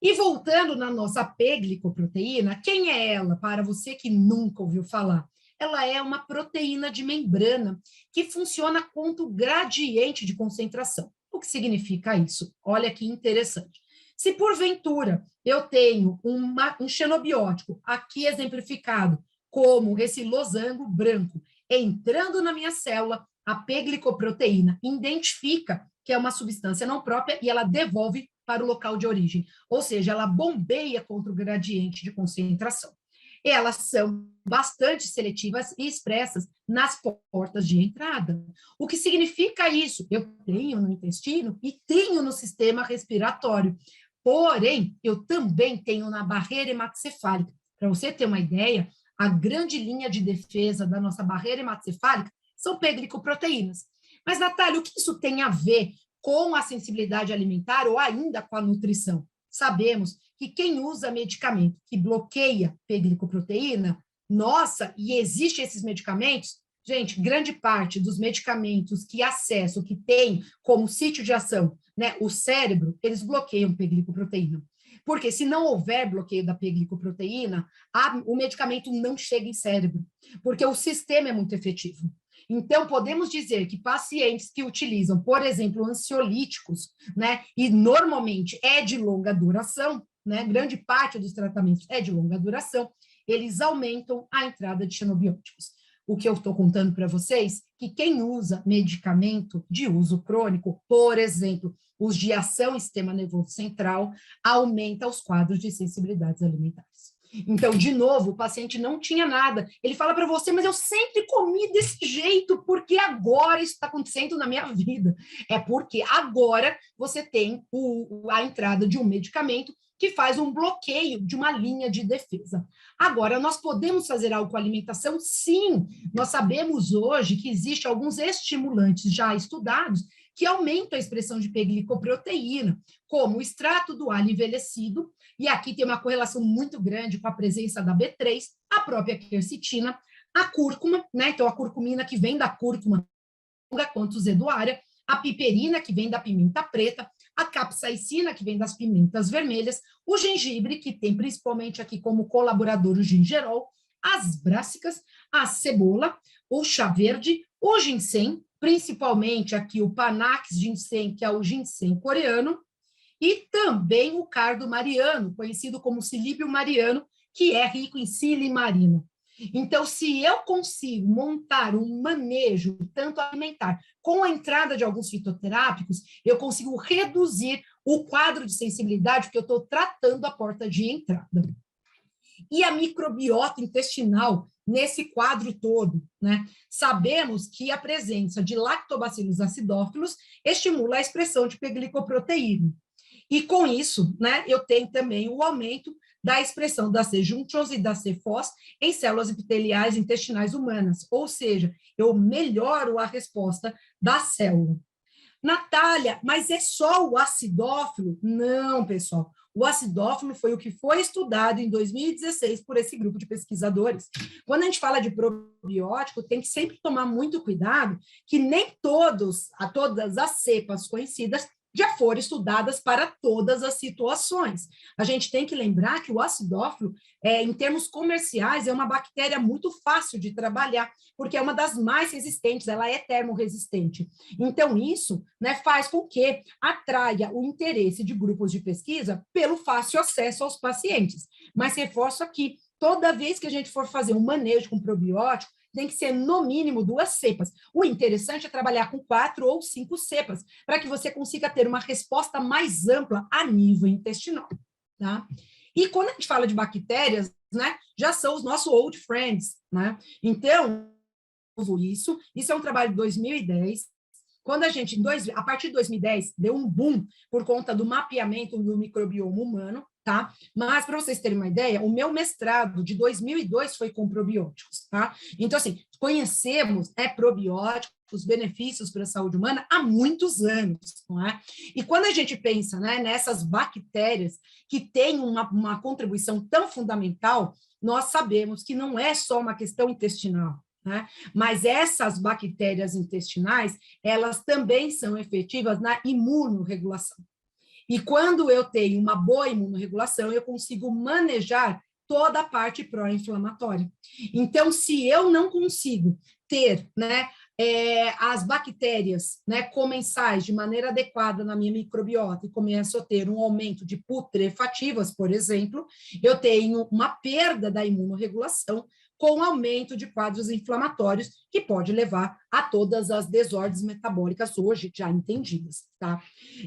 E voltando na nossa P-glicoproteína, quem é ela? Para você que nunca ouviu falar. Ela é uma proteína de membrana que funciona quanto gradiente de concentração. O que significa isso? Olha que interessante. Se porventura eu tenho um xenobiótico, aqui exemplificado como esse losango branco, entrando na minha célula, a P-glicoproteína identifica que é uma substância não própria e ela devolve para o local de origem, ou seja, ela bombeia contra o gradiente de concentração. Elas são bastante seletivas e expressas nas portas de entrada. O que significa isso? Eu tenho no intestino e tenho no sistema respiratório. Porém, eu também tenho na barreira hematocefálica. Para você ter uma ideia, a grande linha de defesa da nossa barreira hematocefálica são pegglicoproteínas. Mas, Natália, o que isso tem a ver com a sensibilidade alimentar ou ainda com a nutrição? Sabemos que quem usa medicamento que bloqueia pegglicoproteína, nossa, e existem esses medicamentos, gente, grande parte dos medicamentos que acesso, que tem como sítio de ação, né, o cérebro, eles bloqueiam pegglicoproteína. Porque se não houver bloqueio da pegglicoproteína, o medicamento não chega em cérebro, porque o sistema é muito efetivo. Então, podemos dizer que pacientes que utilizam, por exemplo, ansiolíticos, né, e normalmente é de longa duração, né, grande parte dos tratamentos é de longa duração, eles aumentam a entrada de xenobióticos. O que eu estou contando para vocês, que quem usa medicamento de uso crônico, por exemplo, os de ação em sistema nervoso central, aumenta os quadros de sensibilidades alimentares. Então, de novo, o paciente não tinha nada. Ele fala para você, mas eu sempre comi desse jeito, porque agora isso está acontecendo na minha vida. É porque agora você tem a entrada de um medicamento que faz um bloqueio de uma linha de defesa. Agora, nós podemos fazer algo com a alimentação? Sim, nós sabemos hoje que existem alguns estimulantes já estudados que aumentam a expressão de pegglicoproteína, como o extrato do alho envelhecido, e aqui tem uma correlação muito grande com a presença da B3, a própria quercetina, a cúrcuma, né? Então a curcumina que vem da cúrcuma, quanto o zedoária, a piperina que vem da pimenta preta, a capsaicina que vem das pimentas vermelhas, o gengibre que tem principalmente aqui como colaborador o gingerol, as brássicas, a cebola, o chá verde, o ginseng, principalmente aqui o Panax ginseng, que é o ginseng coreano, e também o cardo mariano, conhecido como silíbio mariano, que é rico em silimarina. Então, se eu consigo montar um manejo, tanto alimentar, com a entrada de alguns fitoterápicos, eu consigo reduzir o quadro de sensibilidade, porque eu estou tratando a porta de entrada. E a microbiota intestinal nesse quadro todo, né? Sabemos que a presença de lactobacillus acidófilos estimula a expressão de pegglicoproteína. E com isso, né, eu tenho também o aumento da expressão da C-junctose e da C-fos em células epiteliais intestinais humanas, ou seja, eu melhoro a resposta da célula. Natália, mas é só o acidófilo? Não, pessoal. O acidófilo foi o que foi estudado em 2016 por esse grupo de pesquisadores. Quando a gente fala de probiótico, tem que sempre tomar muito cuidado que nem todas as cepas conhecidas já foram estudadas para todas as situações. A gente tem que lembrar que o acidófilo, em termos comerciais, é uma bactéria muito fácil de trabalhar, porque é uma das mais resistentes, ela é termorresistente. Então, isso, né, faz com que atraia o interesse de grupos de pesquisa pelo fácil acesso aos pacientes. Mas reforço aqui, toda vez que a gente for fazer um manejo com probiótico, tem que ser no mínimo 2 cepas. O interessante é trabalhar com 4 ou 5 cepas, para que você consiga ter uma resposta mais ampla a nível intestinal. Tá? E quando a gente fala de bactérias, né, já são os nossos old friends. Né? Então, isso é um trabalho de 2010. Quando a gente, a partir de 2010, deu um boom por conta do mapeamento do microbioma humano, tá? Mas, para vocês terem uma ideia, o meu mestrado de 2002 foi com probióticos, tá? Então, assim, conhecemos probióticos, os benefícios para a saúde humana há muitos anos, não é? E quando a gente pensa, né, nessas bactérias que têm uma contribuição tão fundamental, nós sabemos que não é só uma questão intestinal, né? Mas essas bactérias intestinais, elas também são efetivas na imunorregulação. E quando eu tenho uma boa imunorregulação, eu consigo manejar toda a parte pró-inflamatória. Então, se eu não consigo ter, né, as bactérias, né, comensais de maneira adequada na minha microbiota e começo a ter um aumento de putrefativas, por exemplo, eu tenho uma perda da imunorregulação com aumento de quadros inflamatórios que pode levar a todas as desordens metabólicas hoje já entendidas, tá?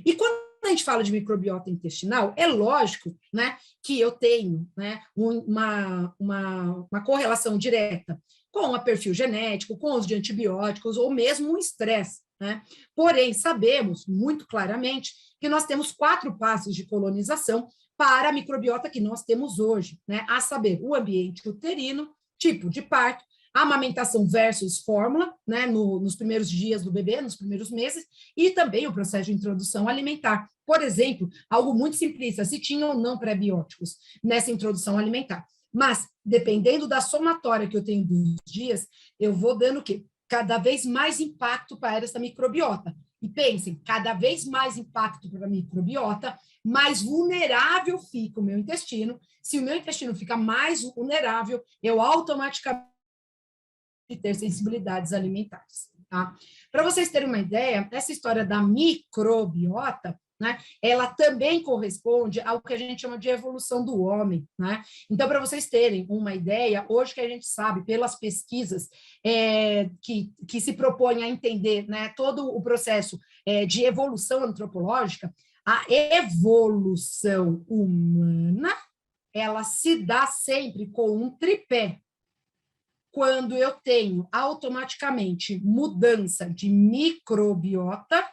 E quando a a gente fala de microbiota intestinal, é lógico, né, que eu tenho, né, uma correlação direta com o perfil genético, com os de antibióticos, ou mesmo o estresse, né? Porém, sabemos muito claramente que nós temos 4 passos de colonização para a microbiota que nós temos hoje, né? A saber, o ambiente uterino, tipo de parto, amamentação versus fórmula, né, nos primeiros dias do bebê, nos primeiros meses, e também o processo de introdução alimentar. Por exemplo, algo muito simplista, se tinha ou não pré-bióticos nessa introdução alimentar. Mas, dependendo da somatória que eu tenho dos dias, eu vou dando o quê? Cada vez mais impacto para essa microbiota. E pensem, cada vez mais impacto para a microbiota, mais vulnerável fica o meu intestino. Se o meu intestino fica mais vulnerável, eu automaticamente ter sensibilidades alimentares. Tá? Para vocês terem uma ideia, essa história da microbiota, né, ela também corresponde ao que a gente chama de evolução do homem. Né? Então, para vocês terem uma ideia, hoje que a gente sabe, pelas pesquisas que se propõem a entender, né, todo o processo de evolução antropológica, a evolução humana, ela se dá sempre com um tripé. Quando eu tenho automaticamente mudança de microbiota,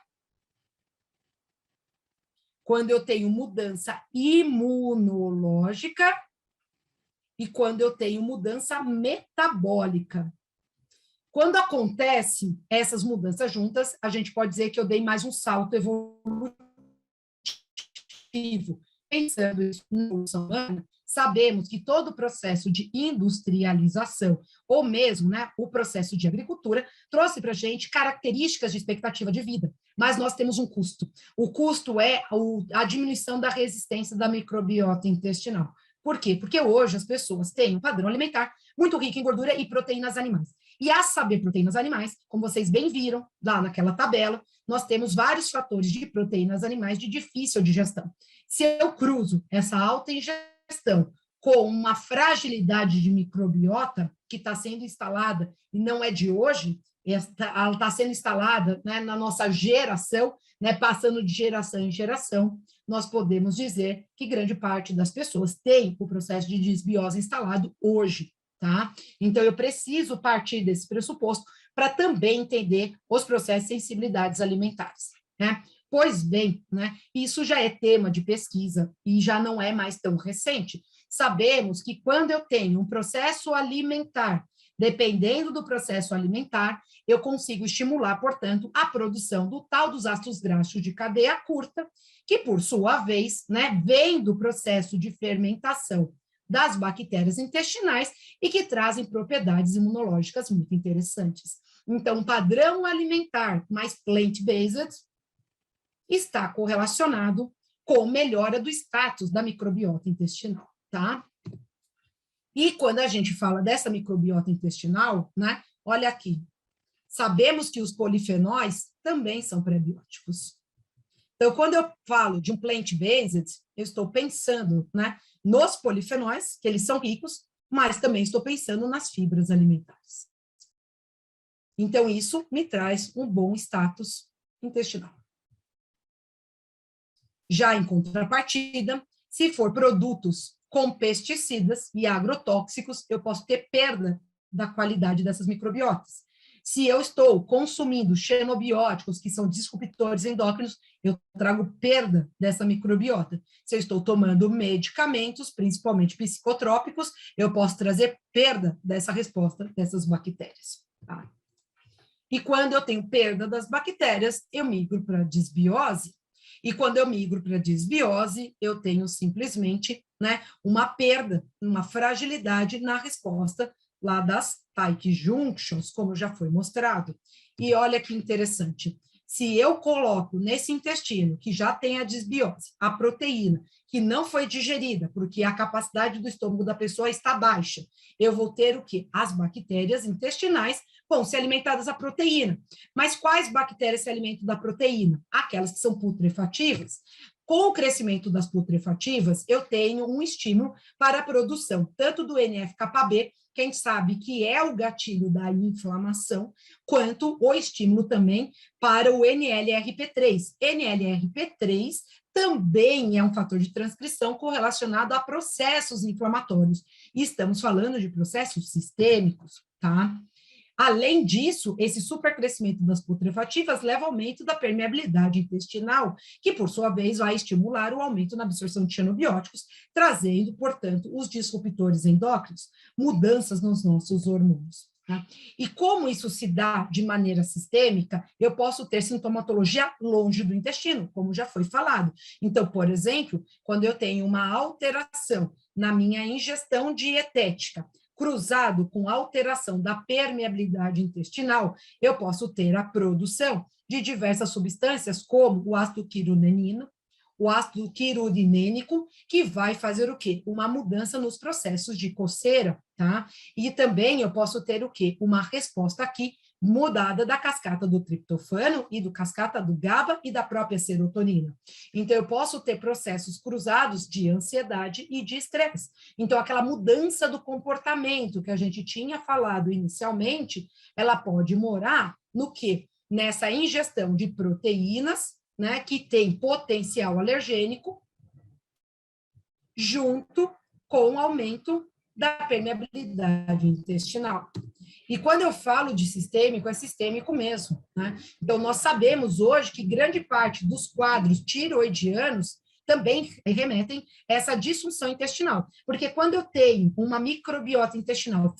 quando eu tenho mudança imunológica e quando eu tenho mudança metabólica. Quando acontecem essas mudanças juntas, a gente pode dizer que eu dei mais um salto evolutivo. Pensando isso na evolução humana, sabemos que todo o processo de industrialização, ou mesmo, né, o processo de agricultura, trouxe para a gente características de expectativa de vida, mas nós temos um custo. O custo é a diminuição da resistência da microbiota intestinal. Por quê? Porque hoje as pessoas têm um padrão alimentar muito rico em gordura e proteínas animais. E a saber proteínas animais, como vocês bem viram lá naquela tabela, nós temos vários fatores de proteínas animais de difícil digestão. Se eu cruzo essa alta ingestão com uma fragilidade de microbiota que está sendo instalada, e não é de hoje, ela está sendo instalada, né, na nossa geração, né, passando de geração em geração, nós podemos dizer que grande parte das pessoas tem o processo de disbiose instalado hoje. Tá? Então, eu preciso partir desse pressuposto para também entender os processos de sensibilidades alimentares. Né? Pois bem, né, isso já é tema de pesquisa e já não é mais tão recente. Sabemos que quando eu tenho um processo alimentar, dependendo do processo alimentar, eu consigo estimular, portanto, a produção do tal dos ácidos graxos de cadeia curta, que, por sua vez, né, vem do processo de fermentação das bactérias intestinais e que trazem propriedades imunológicas muito interessantes. Então, o padrão alimentar mais plant-based está correlacionado com melhora do status da microbiota intestinal, tá? E quando a gente fala dessa microbiota intestinal, né, olha aqui, sabemos que os polifenóis também são prebióticos. Então, quando eu falo de um plant-based, eu estou pensando, né, nos polifenóis, que eles são ricos, mas também estou pensando nas fibras alimentares. Então, isso me traz um bom status intestinal. Já em contrapartida, se for produtos com pesticidas e agrotóxicos, eu posso ter perda da qualidade dessas microbiotas. Se eu estou consumindo xenobióticos, que são disruptores endócrinos, eu trago perda dessa microbiota. Se eu estou tomando medicamentos, principalmente psicotrópicos, eu posso trazer perda dessa resposta dessas bactérias. Tá? E quando eu tenho perda das bactérias, eu migro para a disbiose. E quando eu migro para a disbiose, eu tenho simplesmente, né, uma perda, uma fragilidade na resposta lá das tight junctions, como já foi mostrado. E olha que interessante, se eu coloco nesse intestino, que já tem a disbiose, a proteína, que não foi digerida, porque a capacidade do estômago da pessoa está baixa, eu vou ter o quê? As bactérias intestinais vão ser alimentadas da proteína. Mas quais bactérias se alimentam da proteína? Aquelas que são putrefativas. Com o crescimento das putrefativas, eu tenho um estímulo para a produção tanto do NF-κB, que a gente sabe que é o gatilho da inflamação, quanto o estímulo também para o NLRP3. NLRP3 também é um fator de transcrição correlacionado a processos inflamatórios. E estamos falando de processos sistêmicos, tá? Além disso, esse supercrescimento das putrefativas leva ao aumento da permeabilidade intestinal, que, por sua vez, vai estimular o aumento na absorção de xenobióticos, trazendo, portanto, os disruptores endócrinos, mudanças nos nossos hormônios. Tá? E como isso se dá de maneira sistêmica, eu posso ter sintomatologia longe do intestino, como já foi falado. Então, por exemplo, quando eu tenho uma alteração na minha ingestão dietética, cruzado com alteração da permeabilidade intestinal, eu posso ter a produção de diversas substâncias, como o ácido quironenino, o ácido quirurinênico, que vai fazer o quê? Uma mudança nos processos de coceira, tá? E também eu posso ter o quê? Uma resposta aqui mudada da cascata do triptofano e do cascata do GABA e da própria serotonina. Então, eu posso ter processos cruzados de ansiedade e de estresse. Então, aquela mudança do comportamento que a gente tinha falado inicialmente, ela pode morar no quê? Nessa ingestão de proteínas, né, que tem potencial alergênico, junto com o aumento da permeabilidade intestinal. E quando eu falo de sistêmico, é sistêmico mesmo, né? Então, nós sabemos hoje que grande parte dos quadros tiroidianos também remetem a essa disfunção intestinal. Porque quando eu tenho uma microbiota intestinal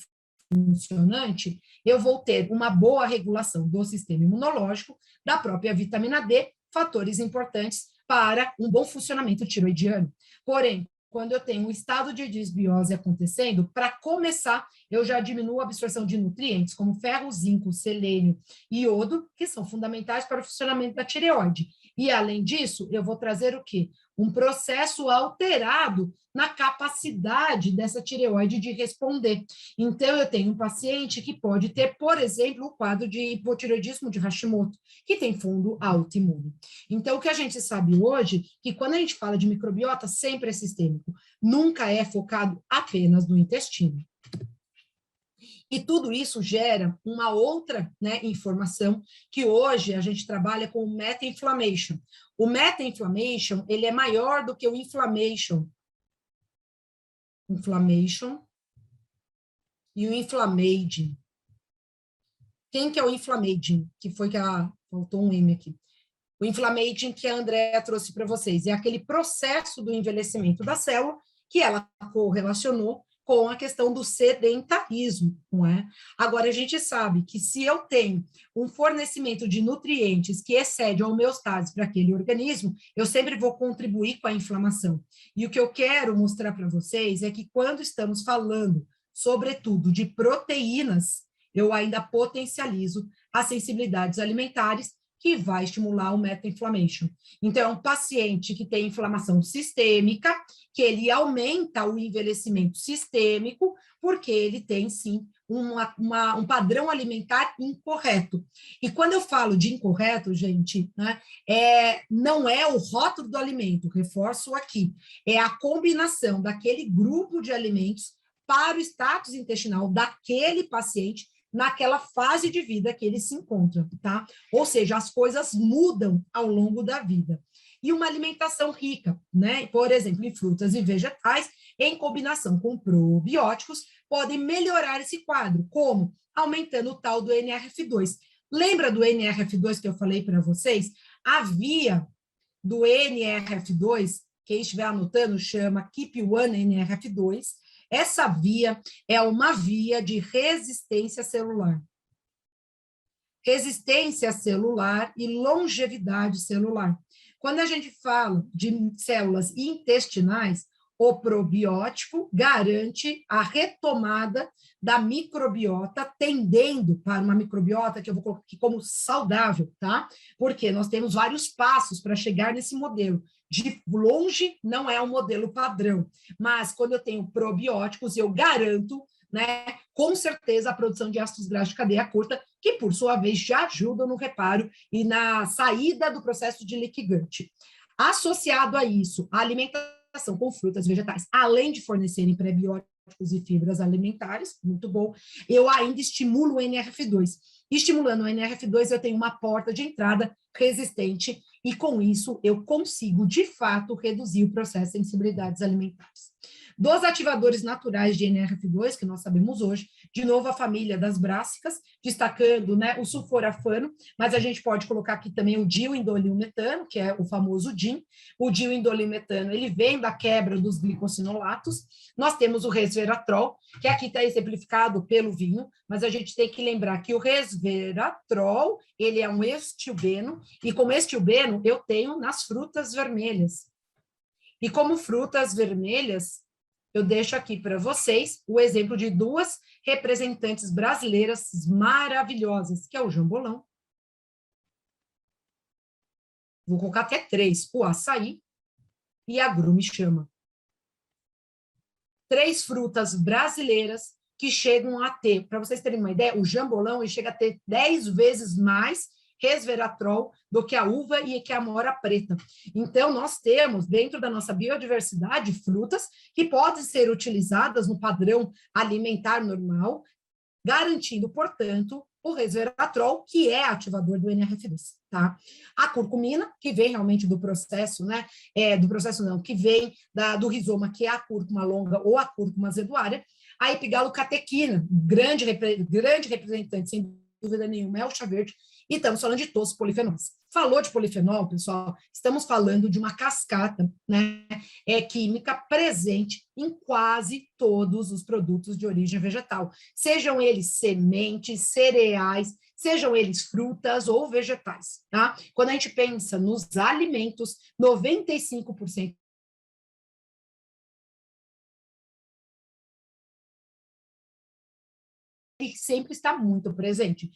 funcionante, eu vou ter uma boa regulação do sistema imunológico, da própria vitamina D, fatores importantes para um bom funcionamento tiroidiano. Porém, quando eu tenho um estado de disbiose acontecendo, para começar, eu já diminuo a absorção de nutrientes, como ferro, zinco, selênio e iodo, que são fundamentais para o funcionamento da tireoide. E, além disso, eu vou trazer o quê? Um processo alterado na capacidade dessa tireoide de responder. Então, eu tenho um paciente que pode ter, por exemplo, o quadro de hipotireoidismo de Hashimoto, que tem fundo autoimune. Então, o que a gente sabe hoje, que quando a gente fala de microbiota, sempre é sistêmico, nunca é focado apenas no intestino. E tudo isso gera uma outra, né, informação que hoje a gente trabalha com o meta-inflammation. O meta-inflammation, ele é maior do que o inflammation. Inflammation e o inflammaging. Quem que é o inflammaging? Que foi que faltou um M aqui. O inflammaging que a Andrea trouxe para vocês é aquele processo do envelhecimento da célula que ela correlacionou com a questão do sedentarismo, não é? Agora, a gente sabe que se eu tenho um fornecimento de nutrientes que excede a homeostase para aquele organismo, eu sempre vou contribuir com a inflamação. E o que eu quero mostrar para vocês é que quando estamos falando, sobretudo, de proteínas, eu ainda potencializo as sensibilidades alimentares que vai estimular o meta-inflammation. Então, é um paciente que tem inflamação sistêmica, que ele aumenta o envelhecimento sistêmico, porque ele tem, sim, um padrão alimentar incorreto. E quando eu falo de incorreto, gente, né, não é o rótulo do alimento, reforço aqui, é a combinação daquele grupo de alimentos para o status intestinal daquele paciente naquela fase de vida que ele se encontra, tá? Ou seja, as coisas mudam ao longo da vida. E uma alimentação rica, né? Por exemplo, em frutas e vegetais, em combinação com probióticos, podem melhorar esse quadro, como aumentando o tal do NRF2. Lembra do NRF2 que eu falei para vocês? A via do NRF2, quem estiver anotando, chama Keep One NRF2. Essa via é uma via de resistência celular. Resistência celular e longevidade celular. Quando a gente fala de células intestinais, o probiótico garante a retomada da microbiota, tendendo para uma microbiota que eu vou colocar aqui como saudável, tá? Porque nós temos vários passos para chegar nesse modelo. De longe, não é um modelo padrão, mas quando eu tenho probióticos, eu garanto, né, com certeza, a produção de ácidos graxos de cadeia curta, que, por sua vez, já ajudam no reparo e na saída do processo de leaky gut. Associado a isso, a alimentação com frutas e vegetais, além de fornecerem prebióticos e fibras alimentares, muito bom, eu ainda estimulo o NRF2. Estimulando o NRF2, eu tenho uma porta de entrada resistente e com isso eu consigo, de fato, reduzir o processo de sensibilidades alimentares. Dos ativadores naturais de NRF2, que nós sabemos hoje, de novo a família das brássicas, destacando, né, o sulforafano, mas a gente pode colocar aqui também o dioindolimetano, que é o famoso DIN. O dioindolimetano, ele vem da quebra dos glicosinolatos. Nós temos o resveratrol, que aqui está exemplificado pelo vinho, mas a gente tem que lembrar que o resveratrol, ele é um estilbeno, e como estilbeno eu tenho nas frutas vermelhas. E como frutas vermelhas, eu deixo aqui para vocês o exemplo de duas representantes brasileiras maravilhosas, que é o jambolão. Vou colocar até 3, o açaí e a grume-chama. 3 frutas brasileiras que chegam a ter, para vocês terem uma ideia, o jambolão ele chega a ter 10 vezes mais resveratrol do que a uva e que a amora preta. Então, nós temos, dentro da nossa biodiversidade, frutas que podem ser utilizadas no padrão alimentar normal, garantindo, portanto, o resveratrol, que é ativador do NRF2, tá? A curcumina, que vem realmente do processo, né? Do processo não, que vem do rizoma, que é a cúrcuma longa ou a cúrcuma azeduária. A epigalocatequina, grande representante, sem dúvida nenhuma, é o chá verde. E estamos falando de todos os polifenóis. Falou de polifenol, pessoal, estamos falando de uma cascata, né, química presente em quase todos os produtos de origem vegetal, sejam eles sementes, cereais, sejam eles frutas ou vegetais, tá? Quando a gente pensa nos alimentos, 95% ele sempre está muito presente.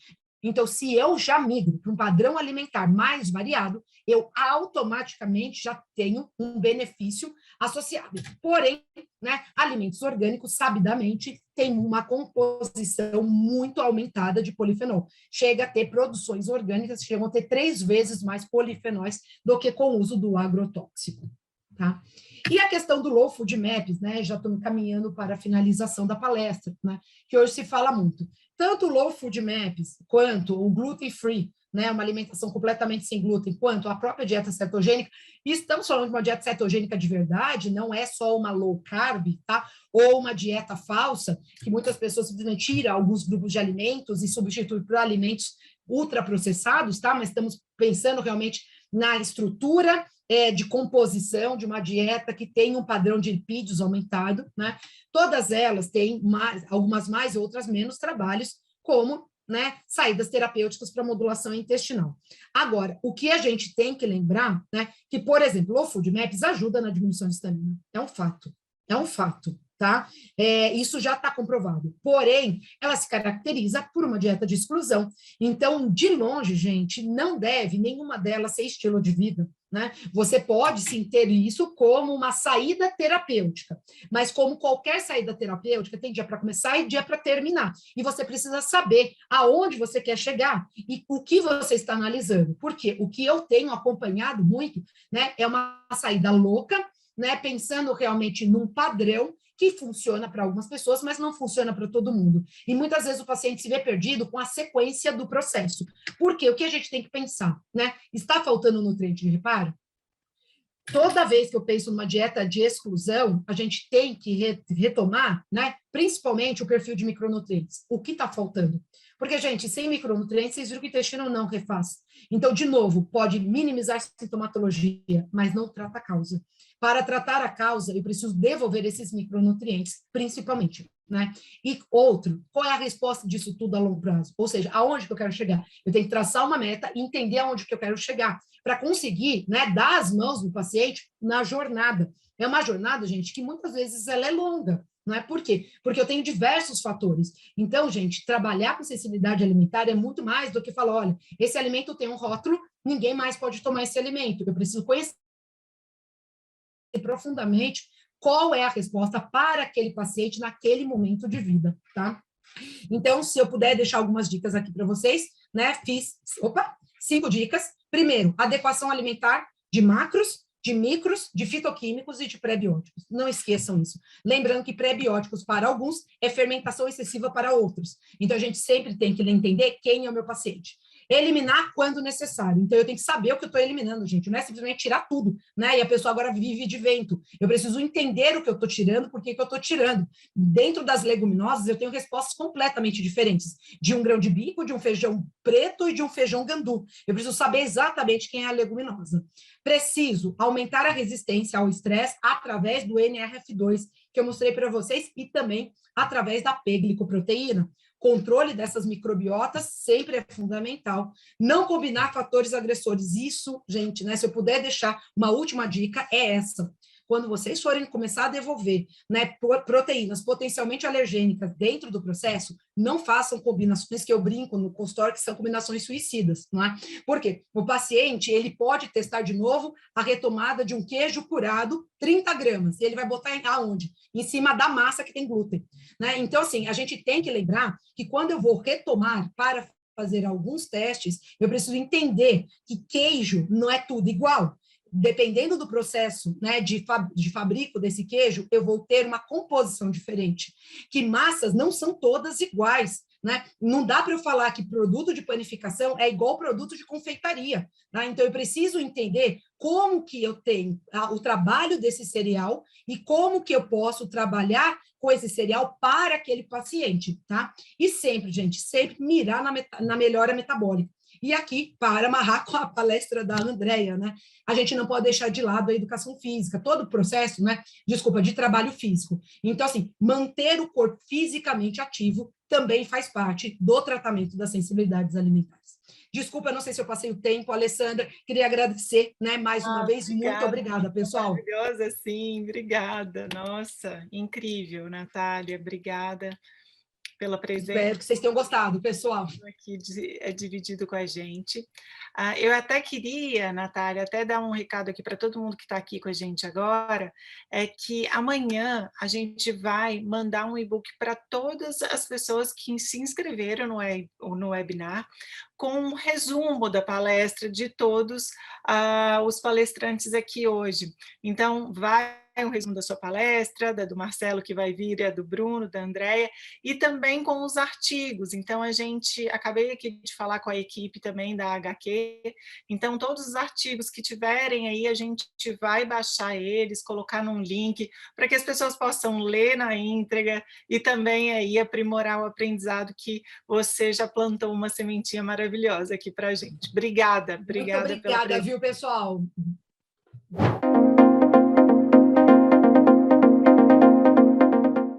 Então, se eu já migro para um padrão alimentar mais variado, eu automaticamente já tenho um benefício associado. Porém, né, alimentos orgânicos, sabidamente, têm uma composição muito aumentada de polifenol. Chega a ter produções orgânicas que chegam a ter 3 vezes mais polifenóis do que com o uso do agrotóxico. Tá? E a questão do Low Food Maps, né? Já estou me caminhando para a finalização da palestra, né? Que hoje se fala muito. Tanto o Low Food Maps quanto o Gluten Free, né? Uma alimentação completamente sem glúten, quanto a própria dieta cetogênica. E estamos falando de uma dieta cetogênica de verdade, não é só uma low carb, tá? Ou uma dieta falsa, que muitas pessoas simplesmente tiram alguns grupos de alimentos e substituem por alimentos ultraprocessados, tá? Mas estamos pensando realmente na estrutura de composição de uma dieta que tem um padrão de lipídios aumentado, né? Todas elas têm algumas mais, outras menos trabalhos, como, né, saídas terapêuticas para modulação intestinal. Agora, o que a gente tem que lembrar, né, que, por exemplo, o Food Maps ajuda na diminuição de estamina, é um fato, tá? Isso já está comprovado. Porém, ela se caracteriza por uma dieta de exclusão. Então, de longe, gente, não deve nenhuma delas ser estilo de vida, né? Você pode sim ter isso como uma saída terapêutica, mas como qualquer saída terapêutica, tem dia para começar e dia para terminar. E você precisa saber aonde você quer chegar e o que você está analisando. Porque o que eu tenho acompanhado muito, né, é uma saída louca, né, pensando realmente num padrão que funciona para algumas pessoas, mas não funciona para todo mundo. E muitas vezes o paciente se vê perdido com a sequência do processo. Porque o que a gente tem que pensar, né? Está faltando nutriente de reparo? Toda vez que eu penso numa dieta de exclusão, a gente tem que retomar, né, principalmente o perfil de micronutrientes. O que está faltando? Porque, gente, sem micronutrientes, vocês viram que o intestino não refaz. Então, de novo, pode minimizar a sintomatologia, mas não trata a causa. Para tratar a causa, eu preciso devolver esses micronutrientes, principalmente, né? E outro, qual é a resposta disso tudo a longo prazo? Ou seja, aonde que eu quero chegar? Eu tenho que traçar uma meta e entender aonde que eu quero chegar, para conseguir, né, dar as mãos do paciente na jornada. É uma jornada, gente, que muitas vezes ela é longa, não é? Por quê? Porque eu tenho diversos fatores. Então, gente, trabalhar com sensibilidade alimentar é muito mais do que falar, olha, esse alimento tem um rótulo, ninguém mais pode tomar esse alimento. Eu preciso conhecer profundamente qual é a resposta para aquele paciente naquele momento de vida, tá? Então, se eu puder deixar algumas dicas aqui para vocês, né? Fiz, 5 dicas. Primeiro, adequação alimentar de macros, de micros, de fitoquímicos e de pré-bióticos. Não esqueçam isso. Lembrando que pré-bióticos para alguns é fermentação excessiva para outros. Então, a gente sempre tem que entender quem é o meu paciente. Eliminar quando necessário. Então, eu tenho que saber o que eu estou eliminando, gente. Não é simplesmente tirar tudo, né? E a pessoa agora vive de vento. Eu preciso entender o que eu estou tirando, por que eu estou tirando. Dentro das leguminosas, eu tenho respostas completamente diferentes. De um grão de bico, de um feijão preto e de um feijão gandu. Eu preciso saber exatamente quem é a leguminosa. Preciso aumentar a resistência ao estresse através do NRF2, que eu mostrei para vocês, e também através da P-glicoproteína. Controle dessas microbiotas sempre é fundamental. Não combinar fatores agressores. Isso, gente, né? Se eu puder deixar uma última dica, é essa. Quando vocês forem começar a devolver, né, proteínas potencialmente alergênicas dentro do processo, não façam combinações que eu brinco no consultório, que são combinações suicidas, não é? Porque o paciente, ele pode testar de novo a retomada de um queijo curado, 30 gramas, e ele vai botar aonde? Em cima da massa que tem glúten, né? Então, assim, a gente tem que lembrar que quando eu vou retomar para fazer alguns testes, eu preciso entender que queijo não é tudo igual. Dependendo do processo, né, de fabrico desse queijo, eu vou ter uma composição diferente. Que massas não são todas iguais, né? Não dá para eu falar que produto de panificação é igual produto de confeitaria, né? Então, eu preciso entender como que eu tenho o trabalho desse cereal e como que eu posso trabalhar com esse cereal para aquele paciente, tá? E sempre, gente, sempre mirar na melhora metabólica. E aqui, para amarrar com a palestra da Andrea, né? A gente não pode deixar de lado a educação física, todo o processo, né? Desculpa, de trabalho físico. Então, assim, manter o corpo fisicamente ativo também faz parte do tratamento das sensibilidades alimentares. Desculpa, não sei se eu passei o tempo, Alessandra, queria agradecer, né, mais uma vez. Muito obrigada, pessoal.
Maravilhosa, sim, obrigada. Nossa, incrível, Natália, obrigada pela presença.
Espero que vocês tenham gostado, pessoal.
Aqui é dividido com a gente. Eu até queria, Natália, até dar um recado aqui para todo mundo que está aqui com a gente agora, é que amanhã a gente vai mandar um e-book para todas as pessoas que se inscreveram no webinar, com um resumo da palestra de todos os palestrantes aqui hoje. Então, vai um resumo da sua palestra, da do Marcelo que vai vir, a do Bruno, da Andrea, e também com os artigos. Então, acabei aqui de falar com a equipe também da HQ, então todos os artigos que tiverem aí, a gente vai baixar eles, colocar num link, para que as pessoas possam ler na íntegra e também aí aprimorar o aprendizado que você já plantou uma sementinha maravilhosa aqui para a gente. Obrigada,
Muito obrigada, viu, pessoal?